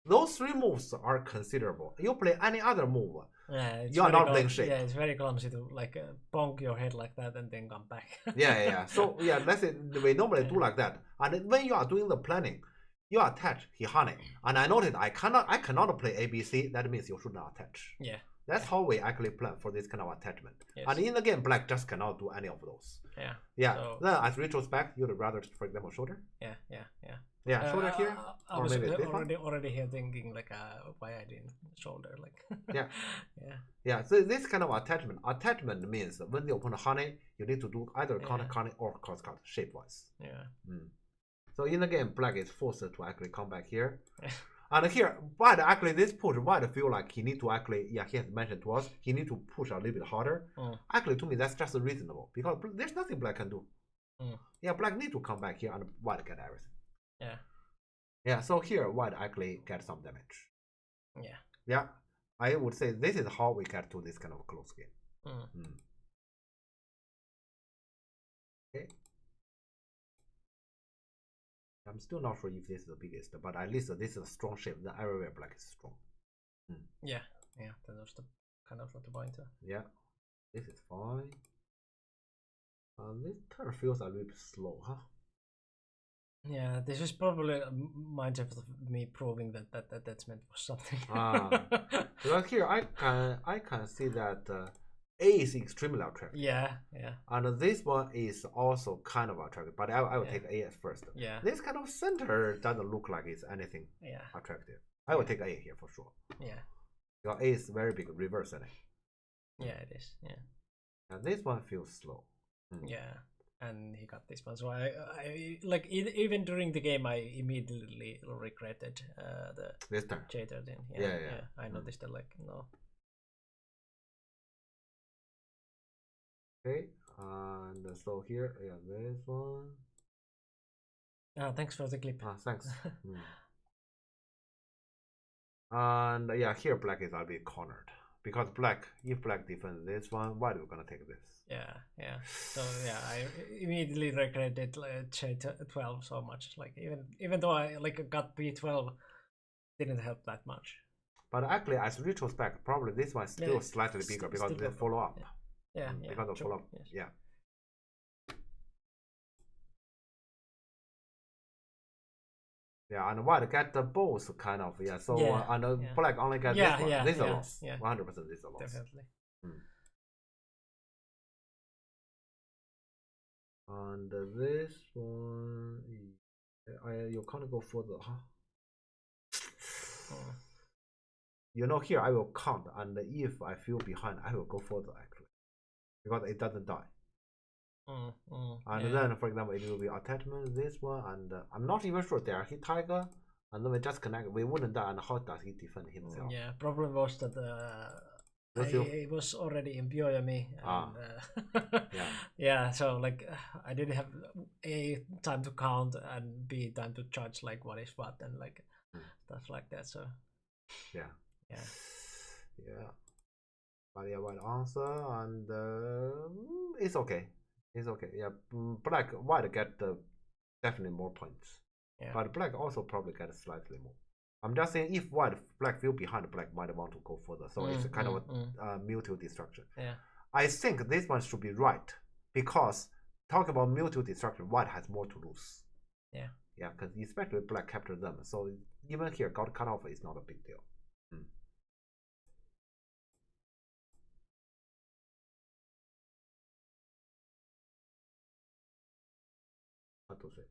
Those 3 moves are considerable. You play any other move, yeah, you are not playing shape. Yeah, it's very clumsy to like bonk your head like that and then come back. yeah. So yeah, let's say we normally do like that. And when you are doing the planning, you attach honey. And I noticed I cannot play ABC. That means you should not attach. Yeah. That's how we actually plan for this kind of attachment. Yes. And in the game, black just cannot do any of those. Yeah. Yeah. So, then as retrospect, you'd rather, for example, shoulder. yeah. Yeah, shoulder here. I or was maybe this one. already here thinking like why I didn't shoulder like. Yeah. Yeah. Yeah. So this kind of attachment means when the opponent honey, you need to do either counter honey or cross cut shape wise. Yeah. So in the game, black is forced to actually come back here. And here, white actually this push, white feel like he need to actually, he has mentioned to us, he need to push a little bit harder. Actually, to me, that's just reasonable because there's nothing black can do. Yeah, black need to come back here and white get everything. Yeah. Yeah, so here, white actually get some damage. Yeah. Yeah, I would say this is how we get to this kind of close game. Okay. I'm still not sure if this is the biggest, but at least this is a strong shape. Then everywhere black is strong. Yeah, that was the kind of the point. Yeah, this is fine. This turn feels a little bit slow, huh? Yeah, this is probably a mindset of me proving that attachment was something. Because here I can see that A is extremely attractive. Yeah. And this one is also kind of attractive, but I will take A at first. Yeah. This kind of center doesn't look like it's anything attractive. I will take A here for sure. Yeah. Because A is very big reverse in it. Yeah, it is. Yeah. And this one feels slow. Yeah. And he got this one, so I like even during the game I immediately regretted the this turn. J13. Yeah. I noticed that like no. Okay, and so here, this one. Thanks for the clip. Thanks. And yeah, here black is a bit cornered because if black defends this one, white is gonna take this. Yeah. So yeah, I immediately regretted J12 so much. Like even though I like got B12, didn't help that much. But actually, as retrospect, probably this one is still slightly bigger because they follow up. Yeah. Because of follow up. Yes. Yeah. Yeah, and white get the both kind of So and black only get this one. This is a loss. 100% this is a loss. Definitely. And this one, you can't go further, huh? You know, here I will count, and if I feel behind, I will go further actually, because it doesn't die. And then, for example, it will be attachment, this one, and I'm not even sure they are hit tiger, and then we just connect. We wouldn't die, and how does he defend himself? Yeah, problem was that I was already in Bioyami. Yeah, so like I didn't have A, time to count, and B, time to judge like what is what and like stuff like that. So yeah. But yeah, one answer, and it's okay. It's okay. Yeah, white get definitely more points. Yeah. But black also probably get slightly more. I'm just saying if black feel behind, black might want to go further. So it's kind of a mutual destruction. Yeah. I think this one should be right because talking about mutual destruction, white has more to lose. Yeah. Yeah, because especially black captured them. So even here, got cut off is not a big deal. What to say?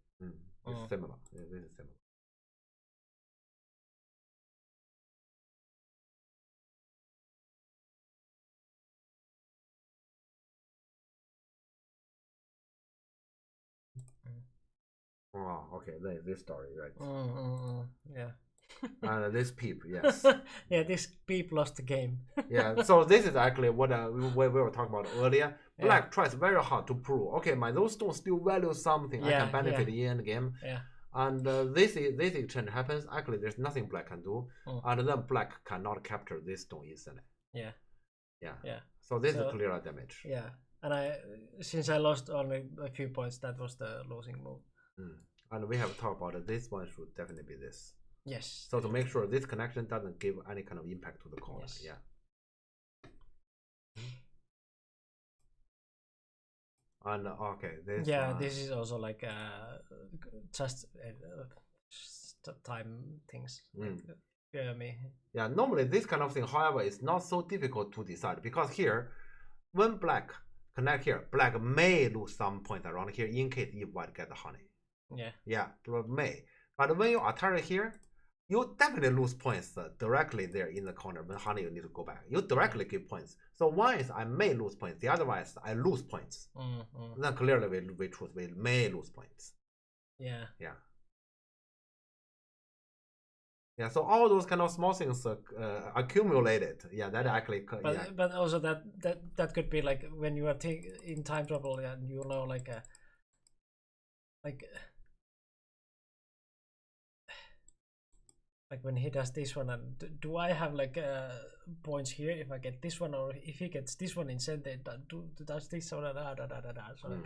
It's similar. Yeah, this is similar. Oh, okay. This story, right? Yeah. And this peep, yes. Yeah, this peep lost the game. Yeah, so this is actually what we were talking about earlier. Black tries very hard to prove, okay, those stones still value something. I can benefit in the game. Yeah. And this exchange happens. Actually, there's nothing black can do, and then black cannot capture this stone instantly. Yeah. So this is clear damage. Yeah, and since I lost only a few points, that was the losing move. And we have talked about it. This one should definitely be this. Yes. So to make sure this connection doesn't give any kind of impact to the corner. Yes. Yeah. And okay, this is also like just time things. Yeah, me. Yeah, normally this kind of thing, however, is not so difficult to decide because here, when black connect here, black may lose some points around here in case if white get the honey. Yeah. Yeah, may. But when you attack here, you definitely lose points directly there in the corner. When honey, you need to go back. You directly give points. So one is I may lose points. The other one is I lose points. Then clearly we choose we may lose points. Yeah. Yeah. Yeah, so all those kind of small things accumulated. Yeah, that actually. But also that could be like when you are in time trouble and you know like when he does this one, and do I have like points here if I get this one, or if he gets this one in center, does this or so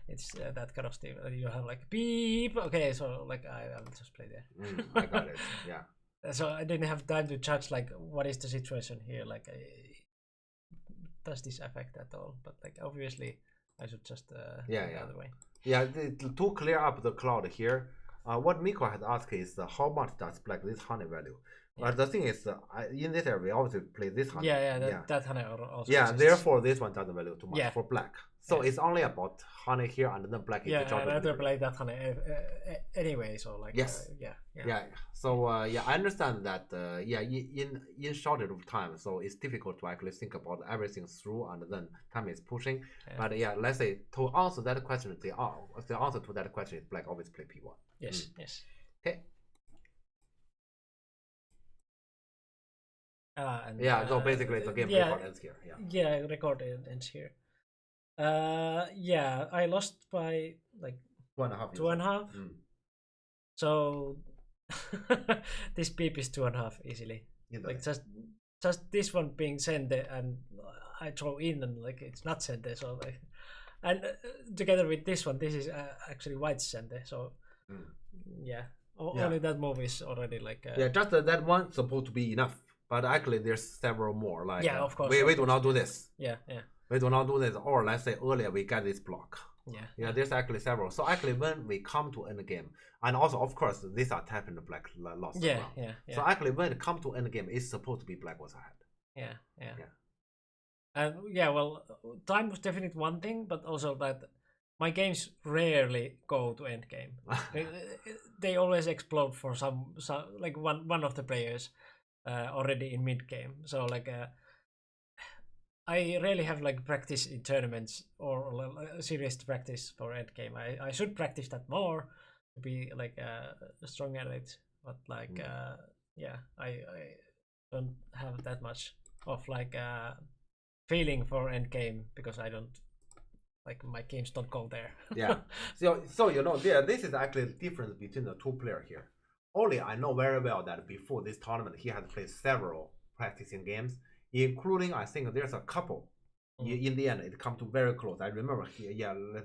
it's that kind of stuff. You have like beep. Okay, so like I will just play there. I got it. Yeah. So I didn't have time to judge like what is the situation here. Like, does this affect at all? But like obviously, I should just the other way. Yeah, to clear up the cloud here. What Miko has asked is how much does black this honey value? But the thing is, in this area, we obviously play this honey. That honey also. Yeah, therefore this one doesn't value too much for black. So it's only about honey here and then black. Yeah, I'd rather play that honey anyway. So like. Yes. So I understand that. In shortage of time, so it's difficult to actually think about everything through, and then time is pushing. But let's say to answer that question, the answer to that question is black always play P1. Yes. Yes. Okay. So basically the game record ends here. Yeah, record ends here. I lost by like 2.5. 2.5. So this beep is 2.5 easily. Like just this one being sender and I throw in and like it's not sender. So like, and together with this one, this is actually white sender. So only that move is already like. Just that one supposed to be enough. But actually, there's several more. Like of course. We do not do this. Yeah. We do not do this. Or let's say earlier we get this block. Yeah. There's actually several. So actually, when we come to end game, and also of course these are tapping the black lost. Yeah. So actually, when it comes to end game, it's supposed to be black was ahead. Yeah. Well, time was definitely one thing, but also that my games rarely go to end game. They always explode for some like one of the players. Already in mid game, so like I rarely have like practice in tournaments or serious practice for end game. I should practice that more to be like strong at it, but like I don't have that much of like feeling for end game because I don't like my games don't go there. So this is actually the difference between the two players here. Only I know very well that before this tournament, he has played several practicing games, including I think there's a couple. In the end, it come to very close. I remember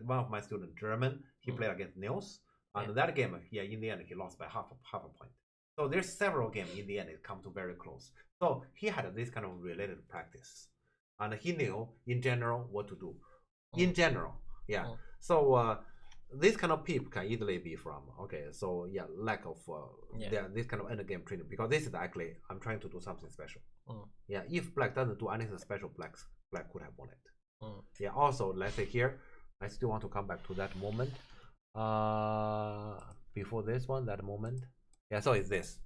one of my students, German, he played against Niels, and that game, in the end, he lost by half a point. So there's several games in the end, it come to very close. So he had this kind of related practice, and he knew in general what to do. In general, So. This kind of peep can easily be from lack of this kind of end game training, because this is actually I'm trying to do something special. If black doesn't do anything special, black could have won it. Also let's say here I still want to come back to that moment before this one, that moment. So it's this.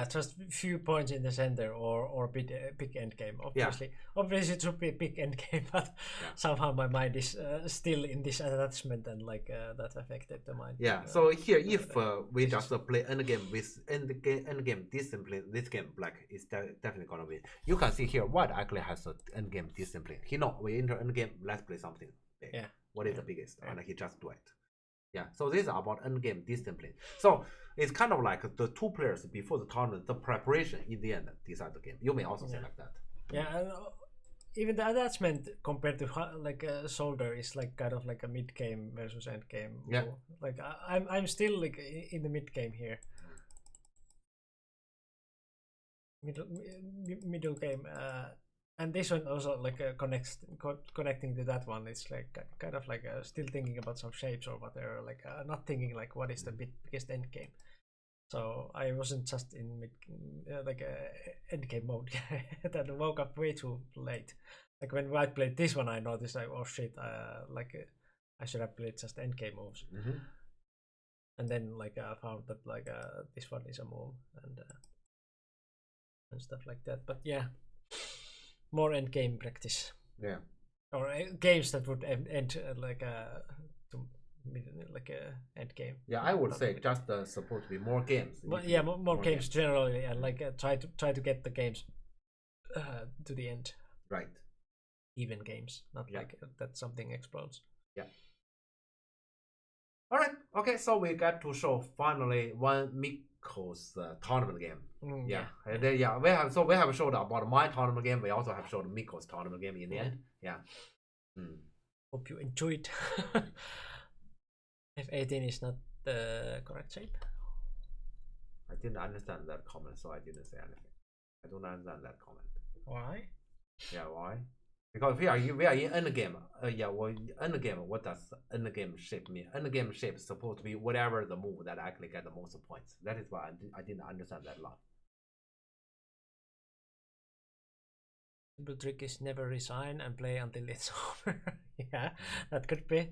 Just few points in the center or big end game. Obviously it should be a big end game, but somehow my mind is still in this attachment and like that affected the mind. So here, if we just play end game with end game discipline, this game black is definitely gonna win. You can see here white actually has an end game discipline. He know we enter end game, let's play something big. What is the biggest? And he just do it. So this is about end game discipline. So it's kind of like the two players before the tournament, the preparation in the end decide the game. You may also say like that. And even the attachment compared to like shoulder is like kind of like a mid game versus end game. Like I'm still like in the mid game here. Middle game. And this one also like connecting to that one. It's like kind of like still thinking about some shapes or whatever. Like not thinking like what is the biggest end game. So I wasn't just in like a endgame mode. That woke up way too late. Like when I played this one, I noticed like, oh shit, I should have played just endgame moves. And then like I found that like this one is a move and stuff like that. But yeah, more endgame practice. Yeah. Or games that would end like a end game. Yeah, I would say just supposed to be more games. But yeah, more games generally, and like try to get the games to the end. Right. Even games, not like that something explodes. Yeah. All right. Okay. So we got to show finally one Mikko's tournament game. Yeah. We have showed about my tournament game. We also have showed Mikko's tournament game in the end. Yeah. Hope you enjoyed. F18 is not the correct shape. I didn't understand that comment, so I didn't say anything. I don't understand that comment. Why? Yeah, why? Because we are in endgame. Endgame. What does endgame shape mean? Endgame shape is supposed to be whatever the move that actually get the most points. That is why I didn't understand that a lot. Simple trick is never resign and play until it's over. Yeah, that could be.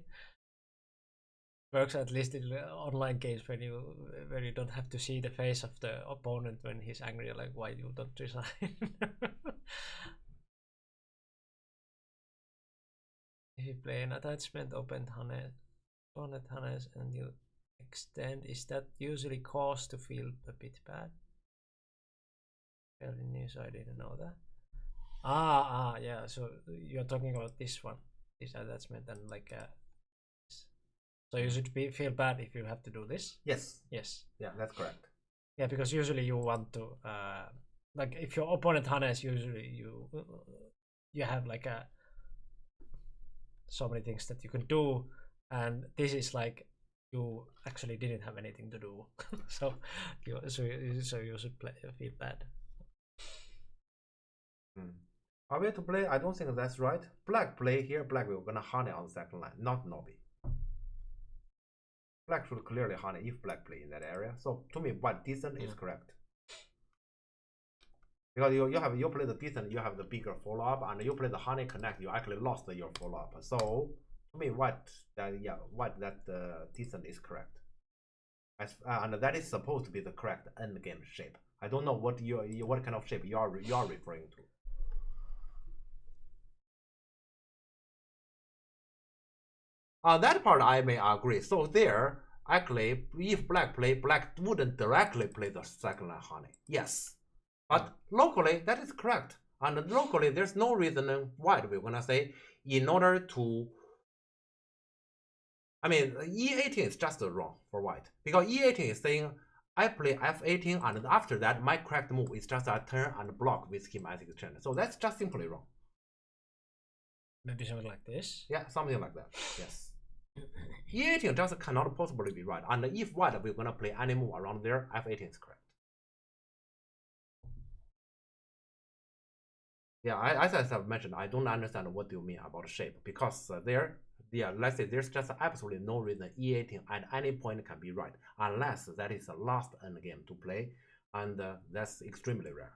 Works at least in online games where you don't have to see the face of the opponent when he's angry, like why you don't resign. If you play an attachment, open harness and you extend, is that usually cause to feel a bit bad? Fairly news, I didn't know that. Yeah, so you're talking about this one, this attachment, and like so you should feel bad if you have to do this? Yes. Yes. Yeah, that's correct. Yeah, because usually you want to like if your opponent harness, usually you have like so many things that you can do, and this is like you actually didn't have anything to do. So you should feel bad. Are we to play? I don't think that's right. Black play here. Black will gonna honey on the second line, not Nobby. Black should clearly honey if black play in that area. So to me, white decent is correct. Because you play the decent, you have the bigger follow up, and you play the honey connect, you actually lost your follow up. So to me, white decent is correct. And that is supposed to be the correct end game shape. I don't know what kind of shape you are referring to. On that part, I may agree. So there, actually, if black play, black wouldn't directly play the second line honey. Yes, but locally that is correct. And locally, there's no reason why we're gonna say in order to. I mean, E18 is just wrong for white because E18 is saying I play F18 and after that my correct move is just a turn and block with schematic exchange. So that's just simply wrong. Maybe something like this. Yeah, something like that. Yes. E18 just cannot possibly be right. And if white we're gonna play any move around there, F18 is correct. Yeah, as I have mentioned, I don't understand what you mean about shape because let's say there's just absolutely no reason E18 at any point can be right unless that is the last endgame to play, and that's extremely rare.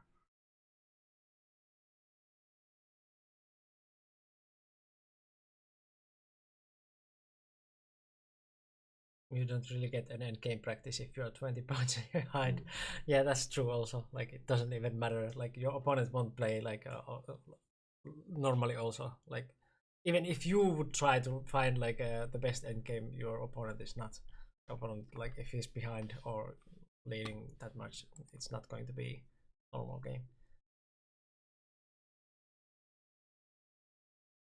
You don't really get an end game practice if you're 20 points behind. Yeah, that's true also. Like it doesn't even matter. Like your opponent won't play like normally also. Like even if you would try to find like the best end game, your opponent is not. Opponent, like if he's behind or leading that much, it's not going to be normal game.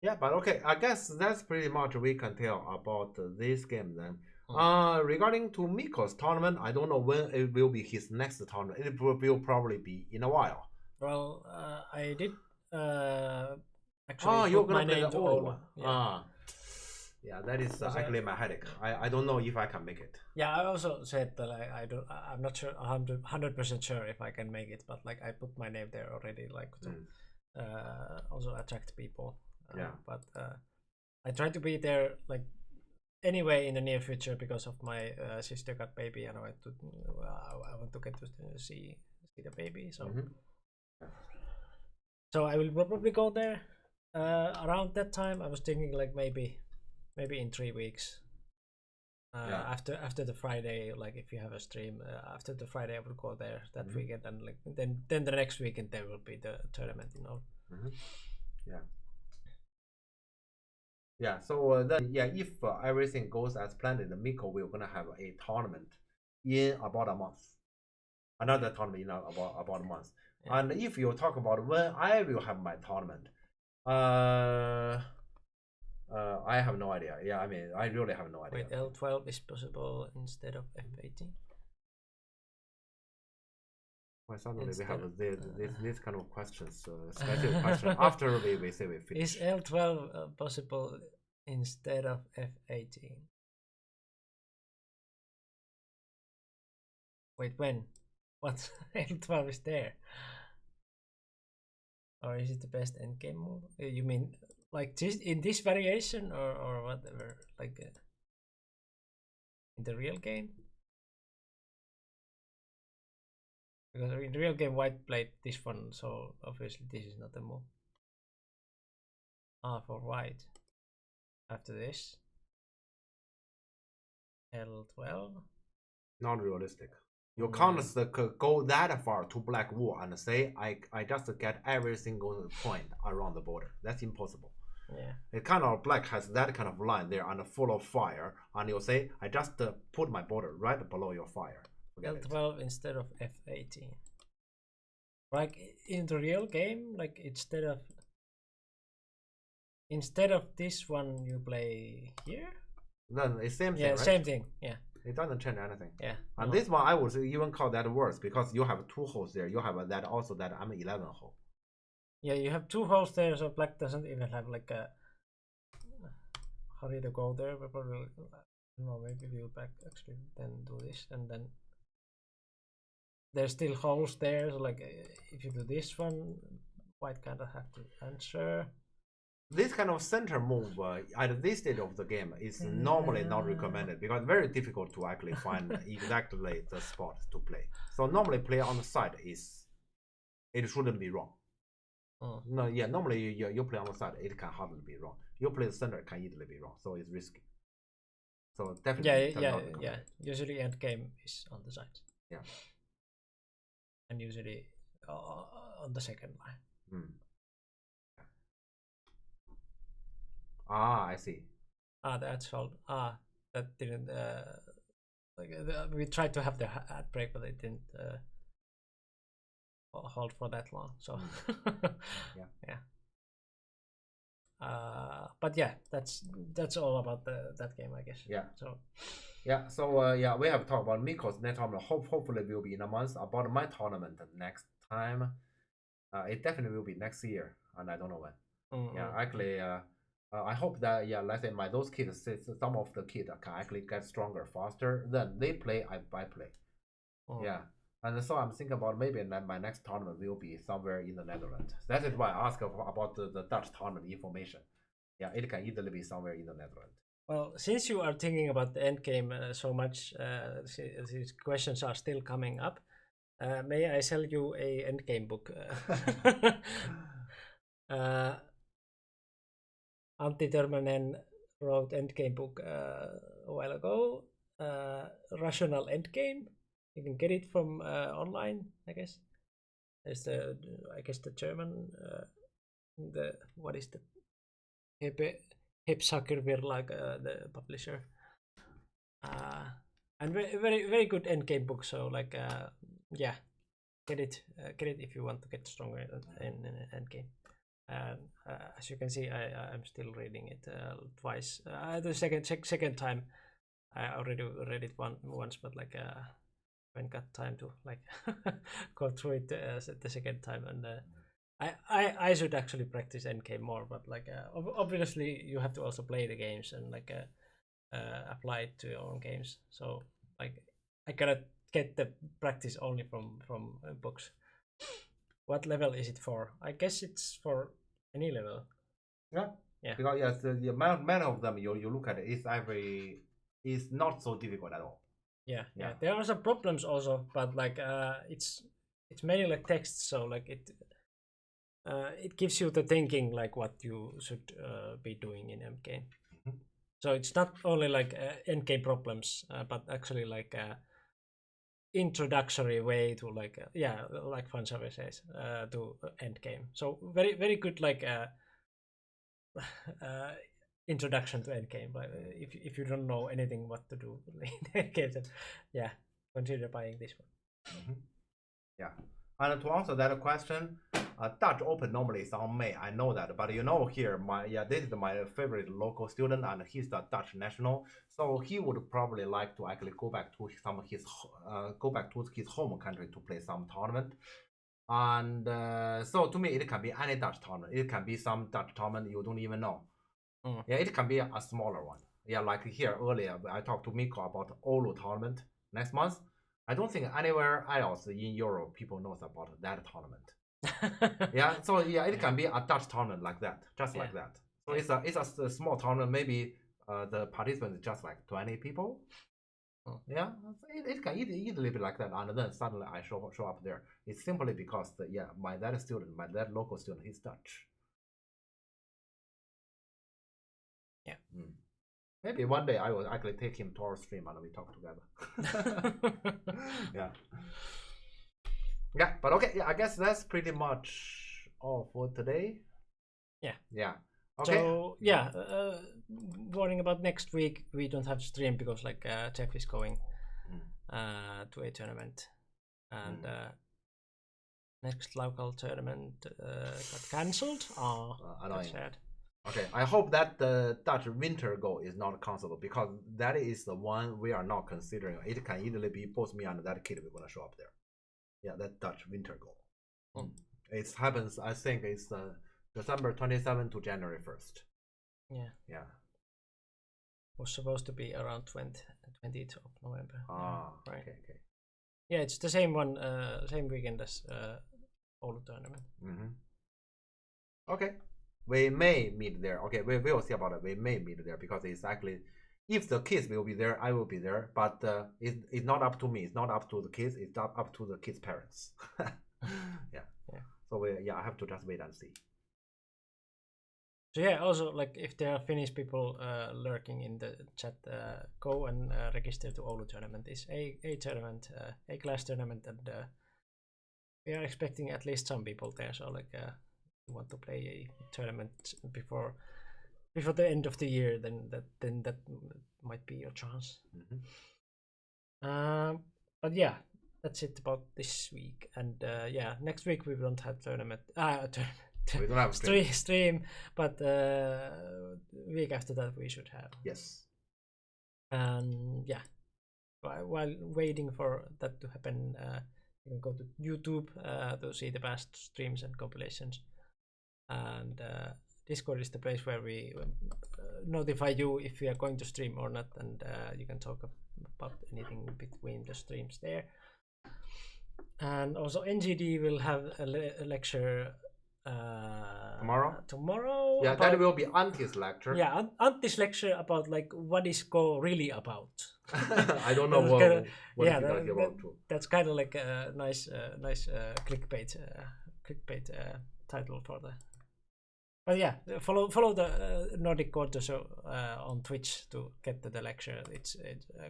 Yeah, but okay, I guess that's pretty much we can tell about this game then. Regarding to Mikko's tournament, I don't know when it will be his next tournament. It will probably be in a while. Well, I did actually you're gonna my play name the to old all. one. Yeah, that is actually my headache. I don't know if I can make it. Yeah, I also said that I'm not sure 100% sure if I can make it, but like I put my name there already, like to also attract people. Yeah. But I try to be there like anyway in the near future because of my sister got baby, and I want to get to see the baby. So so I will probably go there around that time. I was thinking like maybe in 3 weeks. After the Friday, like if you have a stream after the Friday, I will go there that weekend, and like then the next weekend there will be the tournament, you know. Yeah. So then if everything goes as planned in the Miko, we're gonna have a tournament in about a month. Another tournament in about a month. And if you talk about when I will have my tournament, I have no idea. Yeah, I mean, I really have no idea. Wait, L12 is possible instead of F18? Well, suddenly we have this kind of questions, specific question after we say we finish. Is L12 possible instead of F18? Wait, when? What? L12 is there? Or is it the best endgame move? You mean like this in this variation, or whatever, like in the real game? Because in the real game White played this one, so obviously this is not a move. For White. After this L12. Not realistic. You can't go that far to Black War and say I just get every single point around the border. That's impossible. Yeah. It kind of Black has that kind of line there and full of fire, and you say I just put my border right below your fire. Forget L12 instead of F18. Like in the real game, like instead of this one you play here. Then it's same thing. Yeah, right? same thing. Yeah. It doesn't change anything. Yeah. And this one I would even call that worse because you have 2 holes there. You have that also that M11 hole. Yeah, you have 2 holes there, so Black doesn't even have like a hurry to go there. But probably, no, maybe we'll back actually then do this, and then there's still holes there. So like if you do this one, White kind of have to answer. This kind of center move at this stage of the game is normally not recommended because it's very difficult to actually find exactly the spot to play. So normally play on the side it shouldn't be wrong. No, yeah, normally you play on the side, it can hardly be wrong. You play the center, it can easily be wrong, so it's risky. So definitely, yeah. Usually end game is on the side. Yeah, and usually on the second line. I see. That's hold. That didn't. We tried to have the ad break, but it didn't hold for that long. So yeah. But yeah, that's all about that game, I guess. Yeah. So we have talked about Miko's next tournament. Hopefully will be in a month. About my tournament next time, it definitely will be next year, and I don't know when. Yeah, actually, I hope that let's say those kids, some of the kids can actually get stronger faster. Then they play, I play. Yeah. And so I'm thinking about maybe my next tournament will be somewhere in the Netherlands. That is why I asked about the Dutch tournament information. Yeah, it can easily be somewhere in the Netherlands. Well, since you are thinking about the end game so much, these questions are still coming up. May I sell you a end game book? Antti Törmänen wrote endgame book a while ago. Rational Endgame. You can get it from online, I guess. There's the German, what is the Hebsacker Verlag, the publisher. And very very good endgame book. So like yeah, get it if you want to get stronger in endgame. As you can see, I'm still reading it twice. The second time, I already read it once, but like haven't got time to like go through it the second time. And I should actually practice endgame more, but like obviously you have to also play the games and like apply it to your own games. So like I cannot get the practice only from books. What level is it for? I guess it's for any level. Yeah, Yeah. Because yes, the many of them you look at it, it's not so difficult at all. Yeah. Yeah. There are some problems also, but like it's mainly like text, so like it gives you the thinking like what you should be doing in endgame. Mhm. So it's not only like endgame problems, but actually like introductory way to like like Fansabe says to endgame. So very good like introduction to endgame. But if you don't know anything what to do in endgame, then yeah, consider buying this one. Mhm. Yeah. And to answer that question, Dutch Open normally is on May. I know that, but you know here, this is my favorite local student, and he's the Dutch national. So he would probably like to actually go back to his home country to play some tournament. And so to me, it can be any Dutch tournament. It can be some Dutch tournament you don't even know. Yeah, it can be a smaller one. Yeah, like here earlier, I talked to Miko about Oulu tournament next month. I don't think anywhere else in Europe people knows about that tournament. Yeah, so yeah, it can be a Dutch tournament like that, just like that. So it's a small tournament. Maybe the participants just like 20 people. Yeah, it can easily be like that, and then suddenly I show up there. It's simply because that local student, he's Dutch. Yeah. Maybe one day I will actually take him to our stream and we talk together. Yeah. Yeah, but okay, yeah, I guess that's pretty much all for today. Yeah. Yeah. Okay. So yeah, warning about next week, we don't have stream because like Jeff is going to a tournament, and next local tournament got cancelled. Oh, that's sad. Okay, I hope that the Dutch Winter Goal is not cancelled, because that is the one we are not considering. It can easily be both me and that kid we're gonna show up there. Yeah, that Dutch Winter Goal. It happens, I think it's December 27th to January 1st. Yeah. Yeah. Was supposed to be around 20th of November. Ah, right. Okay. Yeah, it's the same one, same weekend as Oulu tournament. Okay. We may meet there. Okay, we will see about it. We may meet there because it's actually, if the kids will be there, I will be there. But it's not up to me. It's not up to the kids. It's up to the kids' parents. Yeah. So I have to just wait and see. So yeah, also like if there are Finnish people lurking in the chat, go and register to Oulu tournament. It's a tournament, a class tournament, and we are expecting at least some people there. So like, you want to play a tournament before the end of the year, then that might be your chance. But yeah, that's it about this week. And next week we don't have tournament. We don't have stream, but week after that we should have. Yes. And yeah, while waiting for that to happen, you can go to YouTube to see the past streams and compilations. And Discord is the place where we notify you if we are going to stream or not, and you can talk about anything between the streams there. And also NGD will have a lecture tomorrow. Yeah, that will be Anti's lecture. Yeah, Anti's lecture about like what is Go really about. I don't know what it's about too. That's kind of like a nice clickbait title for the. But yeah, follow the Nordic Quarter Show on Twitch to get to the lecture. It's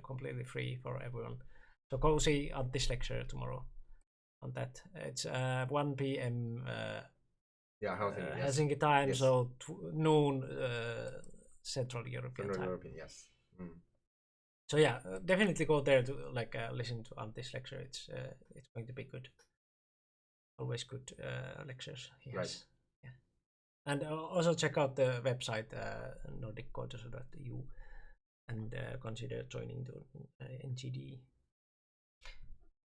completely free for everyone. So go see Anti's lecture tomorrow. On that, it's 1 p.m. Helsinki time, yes. So noon Central European time. Yes. So yeah, definitely go there to like listen to Anti's lecture. It's going to be good. Always good lectures. Yes. Right. Yeah. And also check out the website nordicquartershow.eu and consider joining the NGD.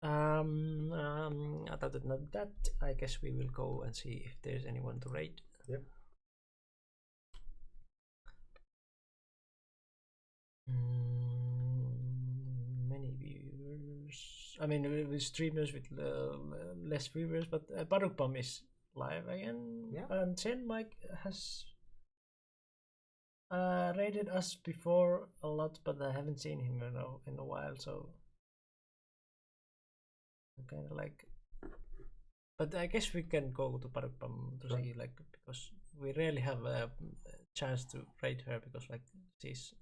Other than that, I guess we will go and see if there's anyone to raid. Yep. Many viewers. I mean, with streamers with less viewers, but Barukbom is live again. Yeah. And Chen Mike has raided us before a lot, but I haven't seen him in a while, so I'm kind of like. But I guess we can go to Parukpam to see, like, because we rarely have a chance to raid her, because like she's,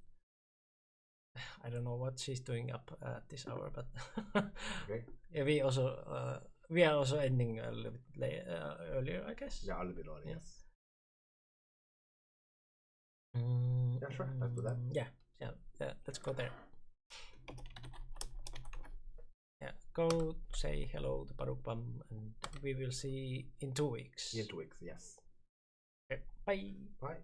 I don't know what she's doing up at this hour, but Okay. yeah, we are also ending a little bit earlier, I guess. Yeah, a little bit early. Yeah. Yes. Yeah, sure, let's do that. Yeah, let's go there. Yeah, go say hello to Parukpam, and we will see in 2 weeks. In 2 weeks, yes. Okay, bye. Bye.